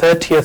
30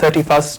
31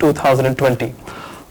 2020।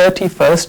31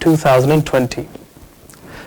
2020।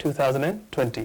2020।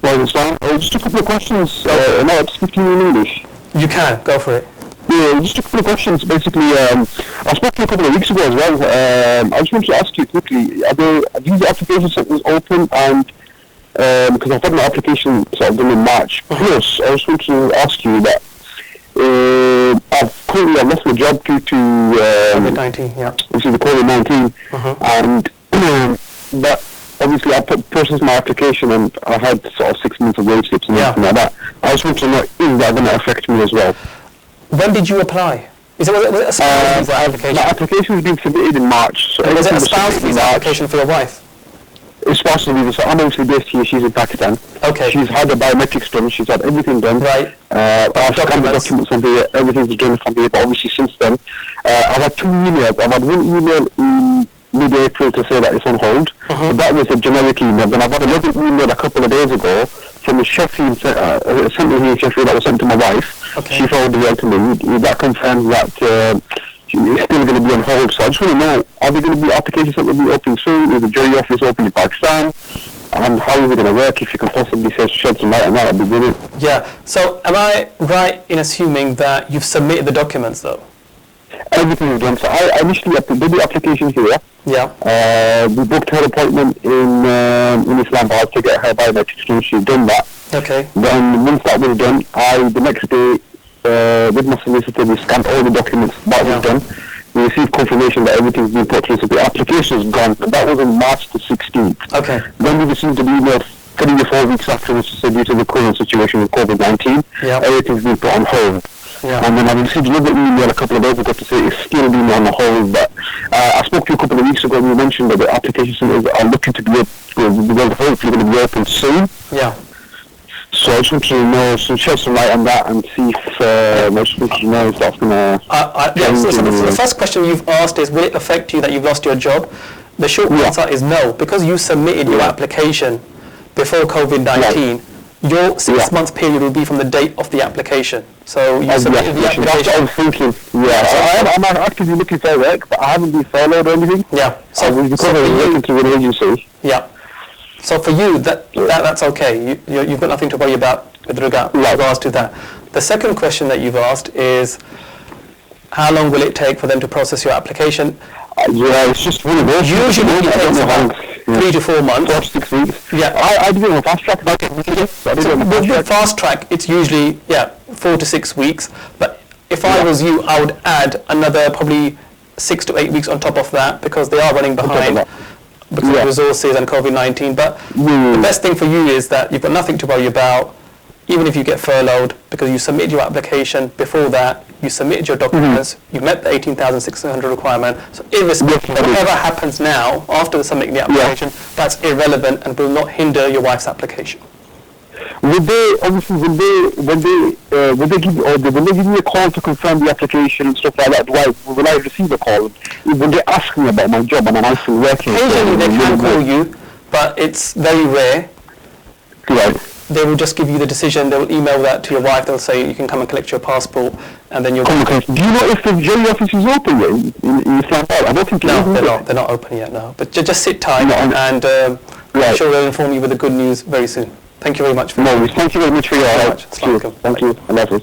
Just a couple of questions. Am I speaking in English? You can go for it. Yeah, just a couple of questions. Basically, I spoke to you a couple of weeks ago as well. I just wanted to ask you quickly: are these application centers open? And because I've had my application sort of done in March. Plus, I just wanted to ask you that I've currently lost my job due to COVID-19. Yeah. which is the COVID-19, and but. Obviously, I processed my application and I had sort of 6 months of wage slips and everything like that. I just want to know, is that going to affect me as well? When did you apply? Was it a spouse visa application? My application has been submitted in March. So Was it a everything was spouse submitted in visa March. application for your wife? It's spousal visa. So I'm obviously based here. She's in Pakistan. Okay. She's had the biometrics done. She's had everything done. Right. I've scanned the documents from here. Everything's done from here. But obviously since then, I've had 2 emails. I've had one email in mid-April to say that it's on hold. But that was a generic email. Then I've had another email a couple of days ago from a Sheffield centre here in Sheffield that was sent to my wife. Okay. She forwarded it to me. That confirms that it's still going to be on hold. So I just want to know, are there going to be applications that will be open soon? Is the jury office open in Pakistan? And how is it going to work? If you can possibly shed some light on that, that'd be brilliant. Yeah. So am I right in assuming that you've submitted the documents though? Everything is done. So I initially did the application here. Yeah. We booked her appointment in Islamabad to get her biometrics done. She's done that. Okay. Then once that was done, the next day with my solicitor, we scanned all the documents. That was done. We received confirmation that everything's been put through. So the application is gone. That was on March the 16th. Okay. Then we received an email 3 or 4 weeks afterwards to say due to the current situation with COVID-19, everything's been put on hold. Yeah. And then I received another email a couple of days ago to say it's still been on hold. But I spoke to you a couple of weeks ago and you mentioned that the application centers are looking to be hopefully going to be open soon. Yeah. So I just want to know, shed some light on that and see if I just want to know if that's going to... So the first question you've asked is, will it affect you that you've lost your job? The short answer is no, because you submitted your application before COVID-19. Your 6 month period will be from the date of the application. So you submitted the application. That's what I was thinking. Yeah. So I'm actively looking for work, but I haven't been furloughed or anything. Yeah. So because I was working through an agency. Yeah. So for you, that's okay. You've got nothing to worry about with regards to that. The second question that you've asked is, how long will it take for them to process your application? Yeah, it's just one of those. Usually it takes about 3 to 4 months. 4 to 6 weeks. Yeah. I did it on fast track. So with fast track, it's usually 4 to 6 weeks. But if I was you, I would add another probably 6 to 8 weeks on top of that, because they are running behind because of resources and COVID-19. But the best thing for you is that you've got nothing to worry about, even if you get furloughed, because you submitted your application before that, you submitted your documents, you met the 18,600 requirement. So irrespective of whatever happens now after submitting the application, that's irrelevant and will not hinder your wife's application. Would they give me a call to confirm the application and stuff like that? Will I receive a call? Would they ask me about my job and I'm still working? Occasionally they can call you, but it's very rare. Right. They will just give you the decision. They will email that to your wife. They'll say you can come and collect your passport, and then you'll. Do you know if the jury office is open yet in Islamabad? I don't think it is. No, they're not open yet. No, but just sit tight, and I'm sure they'll inform you with the good news very soon. Thank you very much for. No, thank you very much for your help. Thank you. Allah Hafiz.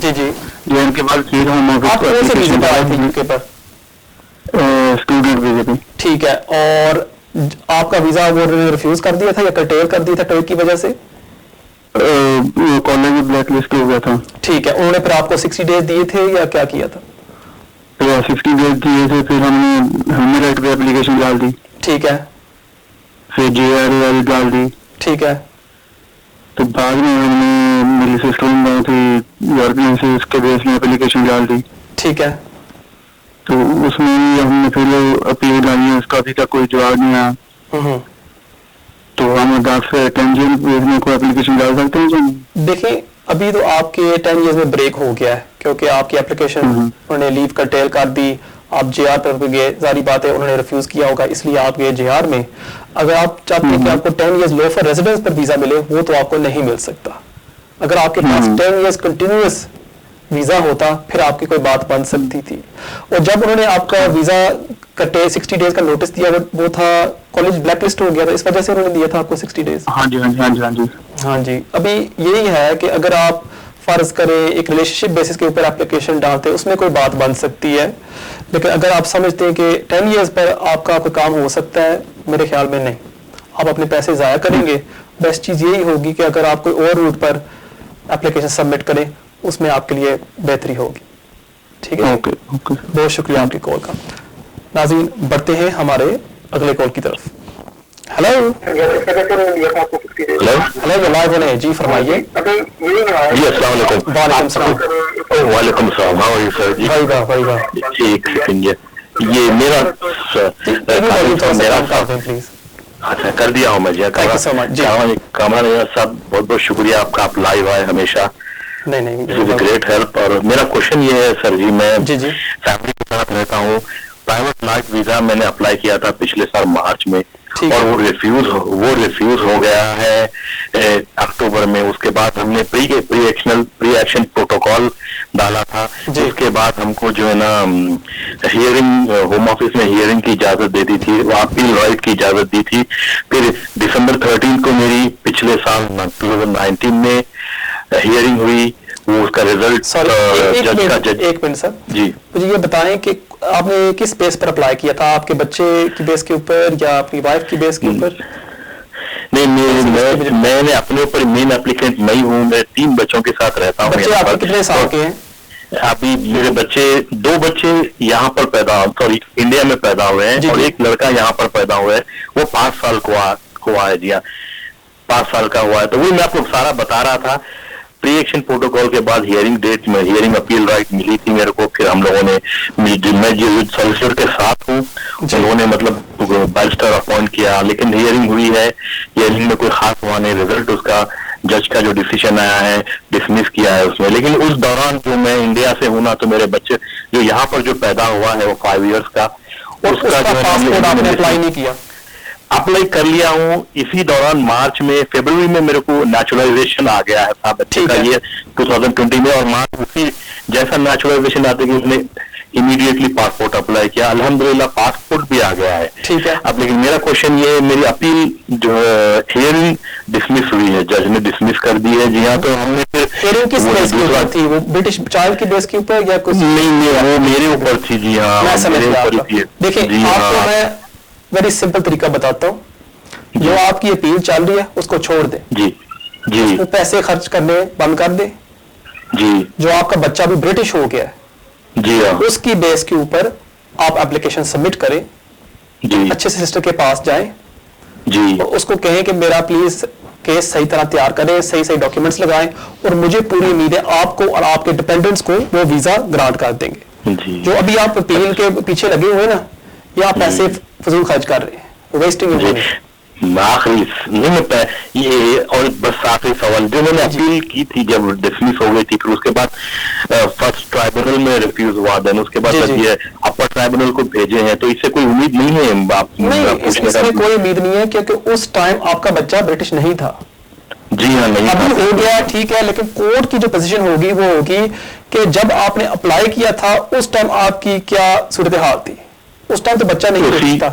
جی جی. جو ان کے بعد پھر home آپ office کون سے ویزے پر آئے تھے UK پر؟ Student ویزے پہ. ٹھیک ہے. اور آپ کا ویزا وہ ریفیوز کر دیا تھا یا کرٹیل کر دیا تھا ٹوئیٹ کی وجہ سے؟ کالج بلیک لسٹ ہو گیا تھا. ٹھیک ہے. انہوں نے پھر آپ کو 60 days دیے تھے یا کیا کیا تھا؟ 60 days دیے تھے. پھر ہم نے ہیومن رائٹ پہ اپلیکیشن ڈال دی. ٹھیک ہے. پھر JRA ڈال دی. ٹھیک ہے. تو بعد میں ہم نے میری سسٹر ان لا تھی یورپین سے اس کے بیس میں اپلیکیشن ڈال دی. ٹھیک ہے. تو اس میں ہم نے پھر اپیل ڈالی ہے, اس کا ابھی تک کوئی جواب نہیں آیا. تو ہم ڈاک سے 10 years میں کوئی اپلیکیشن ڈال سکتے ہیں؟ دیکھیں ابھی تو آپ کے 10 years میں بریک ہو گیا ہے کیونکہ آپ کی اپلیکیشن انہوں نے لیو کرٹیل کر دی. آپ JR پر گئے, ظاہری بات ہے انہوں نے ریفیوز کیا ہوگا اس لیے آپ گئے JR میں. اگر آپ چاہتے ہیں کہ آپ کو 10 years لو فار ریزیڈنس پر ویزا ملے وہ تو آپ کو نہیں مل سکتا. اگر آپ کے پاس 10 years کنٹینیوس ویزا ہوتا پھر آپ کی کوئی بات بن سکتی تھی. اور جب انہوں نے آپ کا ویزا کٹے 60 days کا نوٹس دیا وہ تھا کالج بلیک لسٹ ہو گیا تھا, اس وجہ سے انہوں نے دیا تھا آپ کو 60 days. ہاں جی ہاں جی ہاں جی ہاں جی ہاں جی. ابھی یہی ہے کہ اگر آپ فرض کریں ایک ریلیشن شپ بیسس کے اوپر اپلیکیشن ڈالتے اس میں کوئی بات بن سکتی ہے, لیکن اگر آپ سمجھتے ہیں کہ 10 years پر آپ کا کوئی کام ہو سکتا ہے, میرے خیال میں نہیں. آپ اپنے پیسے ضائع کریں گے. بیسٹ چیز یہی ہوگی کہ اگر آپ کوئی اور روٹ پر اپلیکیشن سبمٹ کریں اس میں آپ کے لیے بہتری ہوگی. ٹھیک ہے. بہت شکریہ آپ کی کال کا. ناظرین بڑھتے ہیں ہمارے اگلے کال کی طرف. ہلو ہلو لائیو ہونے جی فرمائیے. جی السلام علیکم. وعلیکم السلام. وعلیکم السلام. How are you sir? جی بھائی واہ بھائی واہ. ایک سیکنڈ, یہ میرا پلیز. اچھا کر دیا ہوں میں. جی کامران صاحب بہت بہت شکریہ آپ کا, آپ لائیو آئے ہمیشہ. نہیں گریٹ ہیلپ. اور میرا کوشچن یہ ہے سر جی, میں فیملی کے ساتھ رہتا ہوں. پرائیویٹ لائف ویزا میں نے اپلائی کیا تھا پچھلے سال مارچ میں اور وہ ریفیوز ہو گیا ہے اکتوبر میں. اس کے بعد ہم نے پری ایکشن پروٹوکال ڈالا تھا. اس کے بعد ہم کو جو ہے نا ہیئرنگ ہوم آفس میں ہیئرنگ کی اجازت دے دی تھی, اپیل رائٹ کی اجازت دی تھی. پھر دسمبر 13 کو میری پچھلے سال 2019 میں ہیئرنگ ہوئی. وہ اس کا ریزلٹ ایک منٹ سر جی مجھے یہ بتائیں کہ آپ نے کس بیس پر اپلائی کیا تھا, آپ کے بچے کی بیس کے اوپر یا اپنی وائف کی بیس کے اوپر؟ نہیں, میں نے اپنے اوپر مین اپلیکینٹ نہیں ہوں. میں 3 بچوں کے ساتھ رہتا ہوں. بچے آپ کے کتنے سال کے ہیں؟ ابھی میرے بچے 2 بچے یہاں پر انڈیا میں پیدا ہوئے ہیں اور ایک لڑکا یہاں پر پیدا ہوا ہے. وہ 5 سال کو آیا. جی 5 سال کا ہوا ہے. تو وہی میں آپ کو سارا بتا رہا تھا. پری ایکشن پروٹوکال کے بعد ہیئرنگ ڈیٹ میں ہیئرنگ اپیل رائٹ ملی تھی میرے کو. پھر ہم لوگوں نے, میں جو سالیسیٹر کے ساتھ ہوں انہوں نے مطلب بیرسٹر اپوائنٹ کیا, لیکن ہیئرنگ ہوئی ہے. ہیئرنگ میں کوئی خاص ہوا نہیں. ریزلٹ اس کا جج کا جو ڈیسیشن آیا ہے ڈسمس کیا ہے اس میں. لیکن اس دوران جو میں انڈیا سے ہوں نا, تو میرے بچے جو یہاں پر جو پیدا ہوا ہے وہ 5 ایئرس کا, اس کا پاسپورٹ آپ نے اپلائی نہیں کیا؟ اپلائی کر لیا ہوں. اسی دوران مارچ میں فیبروری میں میرے کو نیچرلائزیشن آ گیا ہے بچے کا یہ 2020 میں. اور مارچ اسی جیسا نیچرلائزیشن آتے کہ اس نے امیڈیٹلی پاسپورٹ اپلائی کیا. الحمدللہ پاسپورٹ بھی آ گیا ہے. ٹھیک ہے. اب لیکن میرا کوشچن یہ, میری اپیل جو ہیئرنگ ڈسمس ہوئی ہے, جج نے ڈسمس کر دی ہے. جی ہاں. تو ہم نے پھر ہیئرنگ کس بیس کے اوپر تھی؟ وہ برٹش چائلڈ کی بیس کے اوپر یا کچھ؟ نہیں, وہ میرے اوپر تھی. جی ہاں میرے اوپر تھی. دیکھیں آپ کو میں ویری سمپل طریقہ بتاتا ہوں. جو آپ کی اپیل چل رہی ہے اس کو چھوڑ دیں. جی وہ پیسے خرچ کرنے بند کر دیں. جی جو آپ کا بچہ بھی برٹش ہو گیا ہے جی ہاں, اس کی بیس کے اوپر آپ اپلیکیشن سبمٹ کریں. جی اچھے سے سسٹر کے پاس جائیں. جی اس کو کہیں کہ میرا پلیز کیس صحیح طرح تیار کریں, صحیح ڈاکیومنٹس لگائیں, اور مجھے پوری امید ہے آپ کو اور آپ کے ڈپینڈنٹس کو وہ ویزا گرانٹ کر دیں گے. جو ابھی آپ اپیل کے پیچھے لگے ہوئے نا, یہ آپ پیسے فضول خرچ کر رہے ہیں, ویسٹنگ منی. آخری یہ اور بس آخری سوال, جو میں نے اپیل کی تھی جب ڈسمس ہو گئی تھی, پھر اس کے بعد فرسٹ ٹرائبونل میں ریفیوز ہوا, دین اس کے بعد یہ اپر ٹرائبونل کو بھیجے ہیں. تو اس سے کوئی امید نہیں ہے؟ نہیں, اس میں کوئی امید نہیں ہے کیونکہ اس ٹائم آپ کا بچہ برٹش نہیں تھا. جی ہاں نہیں ابھی ہو گیا ٹھیک ہے, لیکن کورٹ کی جو پوزیشن ہوگی وہ ہوگی کہ جب آپ نے اپلائی کیا تھا اس ٹائم آپ کی کیا صورتحال تھی. اس ٹائم تو بچہ نہیں تھا.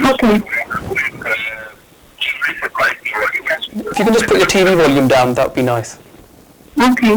Okay. If you can just put your TV volume down, that would be nice. Okay.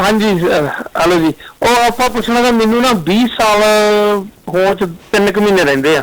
ਹਾਂਜੀ ਹਾਂਜੀ ਹਲੋ ਜੀ, ਉਹ ਆਪਾਂ ਪੁੱਛਣਾ ਤਾਂ ਮੈਨੂੰ ਨਾ 20 ਸਾਲ ਹੋਣ ਚ 3 ਕੁ ਮਹੀਨੇ ਰਹਿੰਦੇ ਆ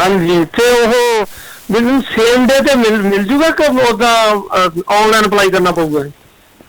ਹਾਂਜੀ ਤੇ ਉਹ ਮੈਨੂੰ ਸੇਮ ਡੇ ਤੇ ਮਿਲ ਜੂਗਾ ਕਿ ਉਹਦਾ ਆਨਲਾਈਨ ਅਪਲਾਈ ਕਰਨਾ ਪਊਗਾ?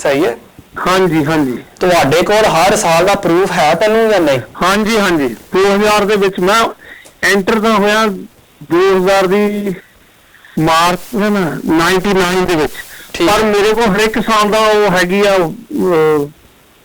ਸਹੀ ਹੈ? ਹਾਂਜੀ ਹਾਂਜੀ ਤੁਹਾਡੇ ਕੋਲ ਹਰ ਸਾਲ ਦਾ ਪ੍ਰੂਫ ਹੈ ਤੈਨੂੰ ਜਾਂ ਨਹੀਂ? ਹਾਂਜੀ ਹਾਂਜੀ 2000 ਦੇ ਵਿੱਚ ਮੈਂ ਐਂਟਰ ਤਾਂ ਹੋਇਆ 2000 ਦੀ ਮਾਰਚ ਨਾ 99 ਦੇ ਵਿੱਚ, ਠੀਕ। ਪਰ ਮੇਰੇ ਕੋਲ ਹਰ ਇੱਕ ਸਾਲ ਦਾ ਉਹ ਹੈਗੀ ਆ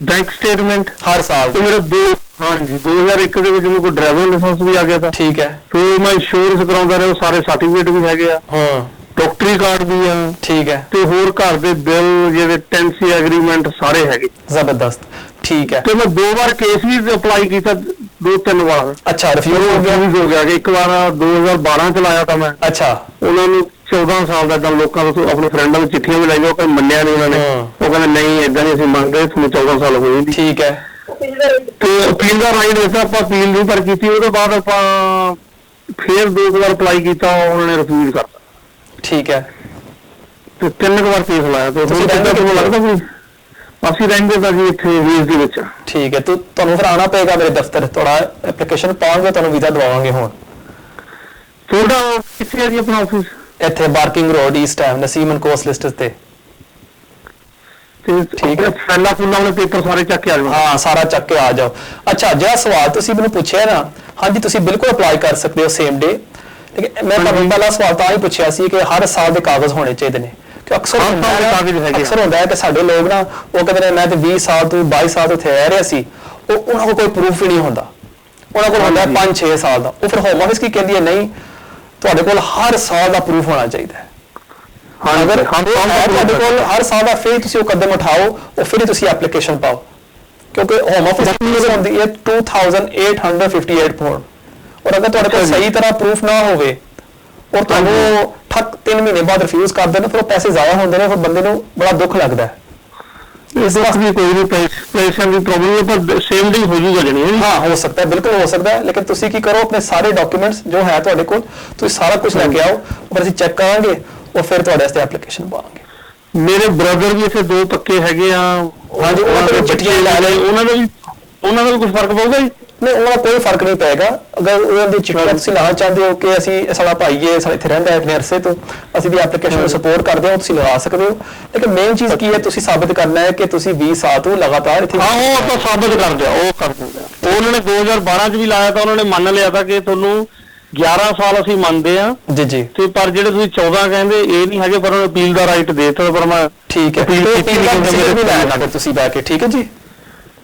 ਬੈਂਕ ਸਟੇਟਮੈਂਟ ਹਰ ਸਾਲ ਤੇ ਦੀ? ਮੇਰਾ ਹਾਂਜੀ 2001 ਦੇ ਵਿੱਚ ਮੇਰੇ ਕੋਲ ਡਰਾਈਵਰ ਲਾਇਸੈਂਸ ਵੀ ਆ ਗਿਆ ਤਾਂ ਠੀਕ ਹੈ। ਫਿਰ ਮੈਂ ਇੰਸ਼ੋਰੈਂਸ ਕਰਾਉਂਦਾ ਰਿਹਾ, ਸਾਰੇ ਸਰਟੀਫਿਕੇਟ ਵੀ ਹੈਗੇ ਆ, ਹਾਂ ਡਾਕਟਰੀ ਕਾਰਡ ਵੀ ਆ, ਠੀਕ ਹੈ, ਤੇ ਹੋਰ ਘਰ ਦੇ ਬਿੱਲ ਜਿਹੜੇ ਟੈਂਸੀ ਐਗਰੀਮੈਂਟ ਸਾਰੇ ਹੈਗੇ। ਜ਼ਬਰਦਸਤ, ਠੀਕ ਹੈ। ਤੇ ਮੈਂ 2 ਵਾਰ ਕੇਸ ਵੀ ਅਪਲਾਈ ਕੀਤਾ, 2-3 ਵਾਰ ਅੱਛਾ, ਰਿਫਿਊਜ਼ ਹੋ ਗਿਆ? ਹੋ ਗਿਆ ਕਿ ਇੱਕ ਵਾਰ 2012 ਚ ਲਾਇਆ ਤਾਂ ਮੈਂ, ਅੱਛਾ, ਉਹਨਾਂ ਨੂੰ 14 ਸਾਲ ਦਾ ਤਾਂ ਲੋਕਾਂ ਤੋਂ ਆਪਣੇ ਫਰੈਂਡਾਂ ਨੂੰ ਚਿੱਠੀਆਂ ਵੀ ਲਾਈਆਂ, ਕੋਈ ਮੰਨਿਆ ਨਹੀਂ ਉਹਨਾਂ ਨੇ, ਹਾਂ। ਉਹ ਕਹਿੰਦੇ ਨਹੀਂ ਏਦਾਂ ਨਹੀਂ ਅਸੀਂ ਮੰਗਦੇ, ਤੁਹਾਨੂੰ 14 ਸਾਲ ਹੋਏ ਨਹੀਂ। ਠੀਕ ਹੈ, ਤੇ ਅਪੀਲ ਦਾ ਰਾਈਟ ਦਿੱਤਾ, ਆਪਾਂ ਅਪੀਲ ਨਹੀਂ ਪਰ ਕੀਤੀ, ਉਹਦੇ ਬਾਅਦ ਆਪਾਂ ਫੇਰ 2 ਵਾਰ ਅਪਲਾਈ ਕੀਤਾ, ਉਹਨਾਂ ਨੇ ਰਿਫਿਊਜ਼ ਕਰਤਾ, ਠੀਕ ਹੈ। ਤੇ 3 ਵਾਰ ਕੇਸ ਲਾਇਆ। ਤੇ ਤੁਸੀਂ ਰਹਿੰਦੇ ਤੁਹਾਨੂੰ ਲੱਗਦਾ ਵੀ ਅਸੀਂ ਰਹਿੰਦੇ ਤਾਂ ਜੀ ਇੱਥੇ ਵੇਸ ਦੇ ਵਿੱਚ। ਠੀਕ ਹੈ, ਤੁਹਾਨੂੰ ਫਿਰ ਆਉਣਾ ਪਏਗਾ ਮੇਰੇ ਦਫ਼ਤਰ, ਤੁਹਾਡਾ ਐਪਲੀਕੇਸ਼ਨ ਪਾਵਾਂਗੇ, ਤੁਹਾਨੂੰ ਵੀਜ਼ਾ ਦਵਾਵਾਂਗੇ। ਹੁਣ ਤੁਹਾਡਾ ਕਿੱਥੇ ਹੈ ਜੀ ਆਪਣਾ ਆਫਿਸ? ਇੱਥੇ ਬਾਰਕਿੰਗ ਰੋਡ ਈਸਟ ਹੈ, ਨਸੀਮ ਐਂਡ ਕੋਸ ਲਿਸਟ ਤੇ। ਤੇ ਠੀਕ ਹੈ। ਫੈਲਾ ਫੁੱਲਾਂ ਵਾਲੇ ਪੇਪਰ ਸਾਰੇ ਚੱਕ ਕੇ ਆ ਜਾਓ। ਹਾਂ, ਸਾਰਾ ਚੱਕ ਕੇ ਆ ਜਾਓ। ਅੱਛਾ, ਜਿਹੜਾ ਸਵਾਲ ਤੁਸੀਂ ਮੈਨੂੰ ਪੁੱਛਿਆ ਨਾ, ਹਾਂਜੀ ਤੁਸੀਂ ਬਿਲਕੁਲ ਅਪਲਾਈ ਕਰ ਸਕਦੇ ਹੋ ਸੇਮ ਡੇ, ਲੇਕਿਨ ਮੈਂ ਤੁਹਾਨੂੰ ਪਹਿਲਾ ਸਵਾਲ ਤਾਂ ਹੀ ਪੁੱਛਿਆ ਸੀ ਕਿ ਹਰ ਸਾਲ ਦੇ ਕਾਗਜ਼ ਹੋਣੇ ਚਾਹੀਦੇ ਨੇ, ਕਿ ਅਕਸਰ ਹਰ ਸਾਲ ਦੇ ਕਾਗਜ਼ ਹੈਗੇ ਆ। ਅਕਸਰ ਹੁੰਦਾ ਹੈ ਕਿ ਸਾਡੇ ਲੋਕ ਨਾ ਉਹ ਕਹਿੰਦੇ ਨੇ ਮੈਂ ਤੇ 20 ਸਾਲ ਤੋਂ 22 ਸਾਲ ਤੋਂ ਇੱਥੇ ਰਹਿ ਰਿਹਾ ਸੀ, ਉਹਨਾਂ ਕੋਲ ਕੋਈ ਪ੍ਰੂਫ ਹੀ ਨਹੀਂ ਹੁੰਦਾ, ਉਹਨਾਂ ਕੋਲ ਹੁੰਦਾ 5-6 ਸਾਲ ਦਾ। ਉਹ ਫਿਰ ਹੋਮ ਆਫਿਸ ਕੀ ਕਹਿੰਦੀ ਹੈ, ਨਹੀਂ ਤੁਹਾਡੇ ਕੋਲ ਹਰ ਸਾਲ ਦਾ ਪ੍ਰੂਫ ਹੋਣਾ ਚਾਹੀਦਾ ਹੈ। ਅਗਰ ਤੁਹਾਡੇ ਕੋਲ ਹਰ ਸਾਲ ਦਾ, ਫਿਰ ਤੁਸੀਂ ਉਹ ਕਦਮ ਉਠਾਓ, ਉਹ ਫਿਰ ਹੀ ਤੁਸੀਂ ਐਪਲੀਕੇਸ਼ਨ ਪਾਓ, ਕਿਉਂਕਿ ਹੋਮ ਆਫਿਸ ਫੀਸ ਹੁੰਦੀ ਹੈ 2858 ਪਾਉਂਡ, ਔਰ ਅਗਰ ਤੁਹਾਡੇ ਕੋਲ ਸਹੀ ਤਰ੍ਹਾਂ ਪ੍ਰੂਫ ਨਾ ਹੋਵੇ ਔਰ ਤੁਹਾਨੂੰ ਠੱਕ 3 ਮਹੀਨੇ ਬਾਅਦ ਰਿਫਿਊਜ਼ ਕਰ ਦੇਣ, ਫਿਰ ਉਹ ਪੈਸੇ ਜ਼ਾਇਆ ਹੁੰਦੇ ਨੇ, ਫਿਰ ਬੰਦੇ ਨੂੰ ਬੜਾ ਦੁੱਖ ਲੱਗਦਾ ਹੈ। ਇਸ ਵਕਤ ਵੀ ਕੋਈ ਨਹੀਂ ਪੈਸਿਆਂ ਦੀ ਪ੍ਰੋਬਲਮ ਹੈ, ਪਰ ਸੇਮ ਡੇ ਹੋ ਜੂਗਾ ਜਣੀ। ਹਾਂ, ਹੋ ਸਕਦਾ ਹੈ, ਬਿਲਕੁਲ ਹੋ ਸਕਦਾ ਹੈ, ਲੇਕਿਨ ਤੁਸੀਂ ਕੀ ਕਰੋ, ਆਪਣੇ ਸਾਰੇ ਡਾਕੂਮੈਂਟਸ ਜੋ ਹੈ ਤੁਹਾਡੇ ਕੋਲ, ਤੁਸੀਂ ਸਾਰਾ ਕੁਝ ਲੈ ਕੇ ਆਓ, ਫਿਰ ਅਸੀਂ ਚੈੱਕ ਕਰਾਂਗੇ ਉਹ ਫਿਰ ਤੁਹਾਡੇ ਵਾਸਤੇ ਐਪਲੀਕੇਸ਼ਨ ਪਾਵਾਂਗੇ। ਮੇਰੇ ਬ੍ਰਦਰ ਵੀ ਇੱਥੇ 2 ਪੱਕੇ ਹੈਗੇ ਆ, ਹਾਂਜੀ, ਉਹਨਾਂ ਦੇ ਚਿੱਠੀਆਂ ਲੈ ਲਏ, ਉਹਨਾਂ ਦਾ ਵੀ ਕੁਝ ਫਰਕ ਪਊਗਾ ਜੀ? ਨਹੀਂ, ਉਹਨਾਂ ਦਾ ਕੋਈ ਫਰਕ ਨਹੀਂ ਪਏਗਾ। ਅਗਰ ਉਹਨਾਂ ਦੀ ਚਿੱਠੀਆਂ ਤੁਸੀਂ ਲਾਣਾ ਚਾਹੁੰਦੇ ਹੋ ਕਿ ਅਸੀਂ ਸਾਡਾ ਭਾਈ ਹੈ, ਸਾਡੇ ਇੱਥੇ ਰਹਿੰਦਾ ਹੈ ਆਪਣੇ ਅਰਸੇ ਤੋਂ, ਅਸੀਂ ਦੀ ਐਪਲੀਕੇਸ਼ਨ ਨੂੰ ਸਪੋਰਟ ਕਰਦੇ ਹਾਂ, ਤੁਸੀਂ ਲਗਾ ਸਕਦੇ ਹੋ, ਲੇਕਿਨ ਮੇਨ ਚੀਜ਼ ਕੀ ਹੈ, ਤੁਸੀਂ ਸਾਬਿਤ ਕਰਨਾ ਹੈ ਕਿ ਤੁਸੀਂ 20 ਸਾਲ ਤੋਂ ਲਗਾਤਾਰ ਇੱਥੇ। ਹਾਂ, ਉਹ ਆਪਾਂ ਸਾਬਿਤ ਕਰਦੇ ਆ, ਉਹ ਕਰ ਦਿੰਦੇ ਆ। ਉਹਨਾਂ ਨੇ 2012 ਚ ਵੀ ਲਾਇਆ ਤਾਂ ਉਹਨਾਂ ਨੇ ਮੰਨ ਲਿਆ ਤਾਂ ਕਿ ਤੁਹਾਨੂੰ 11 ਸਾਲ ਅਸੀਂ ਮੰਨਦੇ ਆ ਜੀ ਜੀ, ਤੇ ਪਰ ਜਿਹੜੇ ਤੁਸੀਂ 14 ਕਹਿੰਦੇ ਇਹ ਨਹੀਂ ਹੈਗੇ, ਪਰ ਉਹਨੇ ਅਪੀਲ ਦਾ ਰਾਈਟ ਦੇ ਦਿੱਤਾ, ਪਰ ਮੈਂ ਠੀਕ ਹੈ, ਅਪੀਲ ਕੀਤੀ ਨਹੀਂ ਲੈਣਾ ਫਿਰ ਤੁਸੀਂ ਬੈ ਕੇ। ਠੀਕ ਹੈ ਜੀ,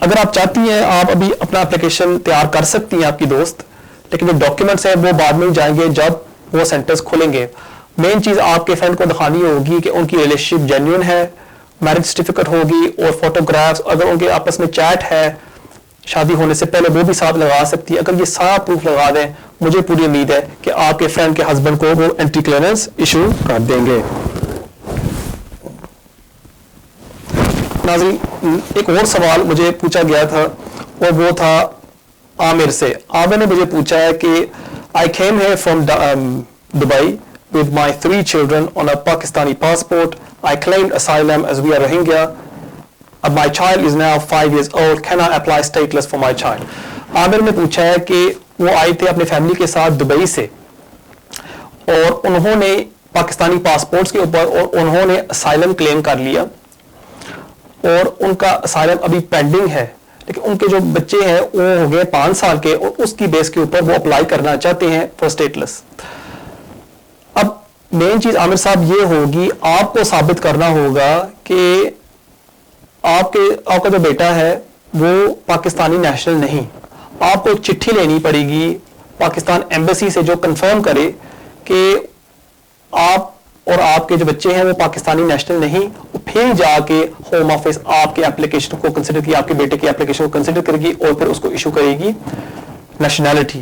اگر آپ چاہتی ہیں آپ ابھی اپنا اپلیکیشن تیار کر سکتی ہیں آپ کی دوست, لیکن جو ڈاکیومنٹس ہیں وہ بعد میں جائیں گے جب وہ سینٹرز کھلیں گے. مین چیز آپ کے فرینڈ کو دکھانی ہوگی کہ ان کی ریلیشن شپ جینیون ہے, میرج سرٹیفکیٹ ہوگی اور فوٹوگرافس, اگر ان کے آپس میں چیٹ ہے شادی ہونے سے پہلے وہ بھی ساتھ لگا سکتی ہے. اگر یہ سارا پروف لگا دیں مجھے پوری امید ہے کہ آپ کے فرینڈ کے ہسبینڈ کو وہ انٹری کلیئرنس ایشو کر دیں گے. ناظرین ایک اور سوال مجھے پوچھا گیا تھا اور وہ تھا عامر سے. عامر نے مجھے پوچھا ہے کہ I came here from Dubai with my 3 children on a Pakistani passport. I claimed asylum as we are Rohingya. My child is now 5 years old. Can I apply stateless for my child? عامر نے پوچھا ہے کہ وہ آئے تھے اپنے family کے ساتھ دبئی سے اور انہوں نے پاکستانی پاسپورٹس کے اوپر اور انہوں نے اسائلم کلیم کر لیا اور ان کا اسائلم ابھی پینڈنگ ہے, لیکن ان کے جو بچے ہیں وہ ہو گئے 5 سال کے اور اس کی بیس کے اوپر وہ اپلائی کرنا چاہتے ہیں فار اسٹیٹلس. اب مین چیز عامر صاحب یہ ہوگی آپ کو ثابت کرنا ہوگا کہ آپ کا جو بیٹا ہے وہ پاکستانی نیشنل نہیں. آپ کو ایک چٹھی لینی پڑے گی پاکستان ایمبیسی سے جو کنفرم کرے کہ آپ اور آپ کے جو بچے ہیں وہ پاکستانی نیشنل نہیں. پھر جا کے ہوم آفس آپ کے اپلیکیشن کو کنسیڈر کی, آپ کے بیٹے کی اپلیکیشن کو کنسیڈر کرے گی اور پھر اس کو ایشو کرے گی نیشنلٹی.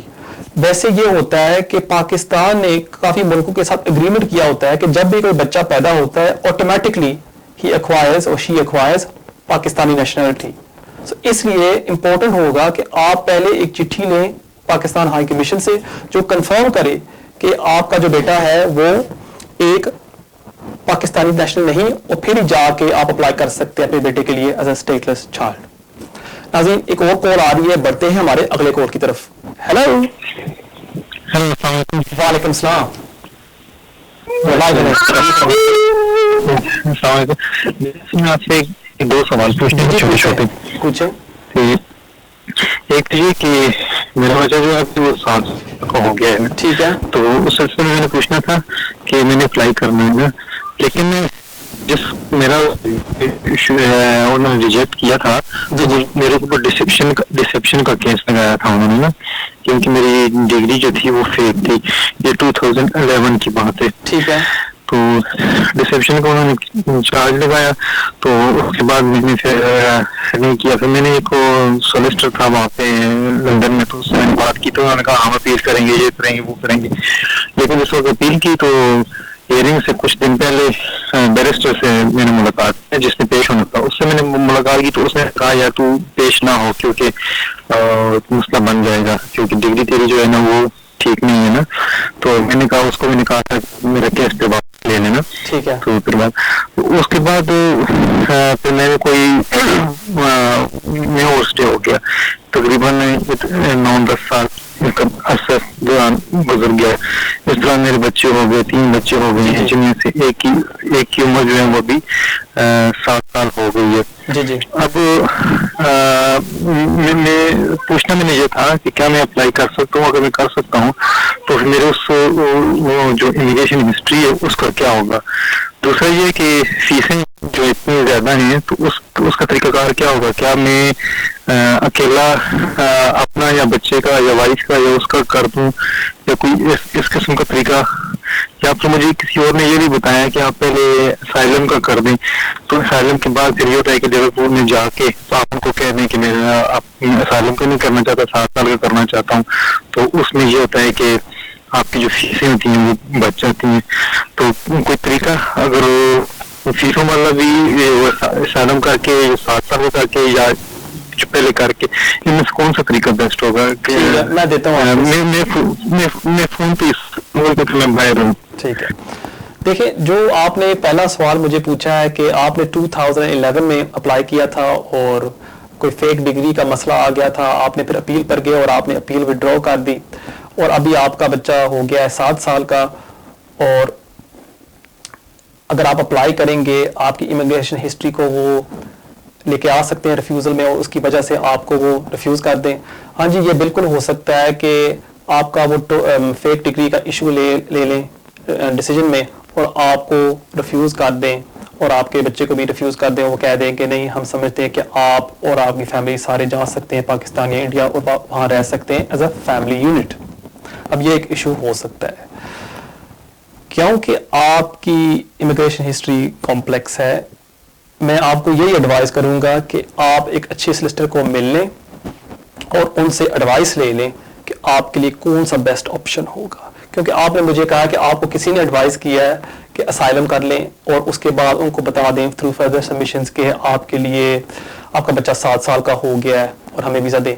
ویسے یہ ہوتا ہے کہ پاکستان نے کافی ملکوں کے ساتھ اگریمنٹ کیا ہوتا ہے کہ جب بھی کوئی بچہ پیدا ہوتا ہے آٹومیٹکلی ہی ایکوائرز اور شی ایکوائرز پاکستانی نیشنلٹی. اس لیے امپورٹنٹ ہوگا کہ آپ پہلے ایک چٹھی لیں پاکستان ہائی کمیشن سے جو کنفرم کرے کہ آپ کا جو بیٹا ہے وہ ایک پاکستانی نیشنل نہیں, اور پھر جا کے آپ اپلائی کر سکتے ہیں اپنے بیٹے کے لیے ایز اے اسٹیٹلس چائلڈ. ناظرین ایک اور کال آ رہی ہے, بڑھتے ہیں ہمارے اگلے کال کی طرف. ہیلو السلام علیکم. وعلیکم السلام. السلام علیکم. میں آپ سے 2 سوال پوچھنے ہیں چھوٹے چھوٹے. پوچھیں. ایک تو یہ کہ میرا بچہ جو ہے 2 سال کا ہو گیا ہے, ٹھیک ہے, تو اس سلسلے میں نے پوچھنا تھا کہ میں نے اپلائی کرنا ہے, لیکن جس میرا انہوں نے ریجیکٹ کیا تھا میرے اوپر ڈسیپشن کا کیس لگایا تھا انہوں نے نا, کیونکہ میری ڈگری جو تھی وہ فیک تھی. یہ 2011 کی بات ہے. ٹھیک ہے. تو ڈسیپشن کا انہوں نے چارج لگایا, تو اس کے بعد میں نے پھر نہیں کیا. پھر میں نے ایک سولیسٹر تھا وہاں پہ لندن میں, تو اس سے میں نے بات کی تو انہوں نے کہا ہم اپیل کریں گے, یہ کریں گے, وہ کریں گے. لیکن اس وقت اپیل کی تو ہیئرنگ سے کچھ دن پہلے بیرسٹر سے میں نے ملاقات کی جس نے پیش ہونا تھا, اس سے میں نے ملاقات کی تو اس نے کہا یار تو پیش نہ ہو کیونکہ مسئلہ بن جائے گا, کیونکہ ڈگری تیری جو ہے نا وہ ٹھیک نہیں ہے نا. تو میں نے کہا اس کو, میں نے کہا تھا میرا کیس پہ بات لے لینا. ٹھیک ہے. تو پھر اس کے بعد پھر میں نے کوئی میں اور اسٹے ہو گیا تقریباً 9-10 سال عرصہ دوران گزر گیا. اس دوران میرے بچے ہو گئے, 3 بچے ہو گئے ہیں, جن میں سے ایک کی عمر جو ہے وہ بھی 7 سال ہو گئی ہے. جی جی. اب میں پوچھنا میں نے یہ تھا کہ کیا میں اپلائی کر سکتا ہوں, اگر میں کر سکتا ہوں تو پھر میرے اس جو امیگریشن ہسٹری ہے اس کا کیا ہوگا. دوسرا یہ کہ فیسیں جو اتنی زیادہ ہیں تو اس کا طریقہ کار کیا ہوگا. کیا میں اکیلا اپنا یا بچے کا یا وائف کا یا اس کا کر دوں, یا کوئی اس قسم کا طریقہ, یا آپ تو مجھے کسی اور نے یہ بھی بتایا کہ آپ پہلے اسائلم کا کر دیں, تو اسائلم کے بعد پھر یہ ہوتا ہے کہ لیورپول میں جا کے تو آپ ان کو کہہ دیں کہ میں اسائلم کا نہیں کرنا چاہتا, 7 سال کا کرنا چاہتا ہوں. تو اس میں یہ ہوتا ہے کہ آپ کی جو فیسیں ہوتی ہیں وہ بچ جاتی ہیں. تو کوئی طریقہ اگر فیسوں والا بھی اسائلم کر کے 7 سال کر کے یا پہلے کر کے, ان میں سے کون سا طریقہ بیسٹ ہوگا؟ میں دیتا ہوں, میں فون پہ میں باہر ہوں. ٹھیک ہے. دیکھیں جو آپ نے پہلا سوال مجھے پوچھا ہے کہ آپ نے 2011 میں اپلائی کیا تھا اور کوئی فیک ڈگری کا مسئلہ آ گیا تھا, آپ نے پھر اپیل پر گئے اور آپ نے اپیل وڈرا کر دی, اور ابھی آپ کا بچہ ہو گیا ہے 7 سال کا, اور اگر آپ اپلائی کریں گے آپ کی امیگریشن ہسٹری کو وہ لے کے آ سکتے ہیں ریفیوزل میں, اور اس کی وجہ سے آپ کو وہ ریفیوز کر دیں. ہاں جی, یہ بالکل ہو سکتا ہے کہ آپ کا وہ فیک ڈگری کا ایشو لے لیں ڈیسیجن میں اور آپ کو ریفیوز کر دیں اور آپ کے بچے کو بھی ریفیوز کر دیں, وہ کہہ دیں کہ نہیں ہم سمجھتے ہیں کہ آپ اور آپ کی فیملی سارے جا سکتے ہیں پاکستان یا انڈیا اور وہاں رہ سکتے ہیں ایز اے فیملی یونٹ. اب یہ ایک ایشو ہو سکتا ہے کیونکہ آپ کی امیگریشن ہسٹری کمپلیکس ہے. میں آپ کو یہی ایڈوائز کروں گا کہ آپ ایک اچھے سلسٹر کو مل لیں اور ان سے ایڈوائس لے لیں کہ آپ کے لیے کون سا بیسٹ آپشن ہوگا. کیونکہ آپ نے مجھے کہا کہ آپ کو کسی نے ایڈوائز کیا ہے کہ اسائلم کر لیں اور اس کے بعد ان کو بتا دیں تھرو فردر سبمیشنز کہ آپ کے لیے آپ کا بچہ 7 سال کا ہو گیا ہے اور ہمیں ویزا دیں.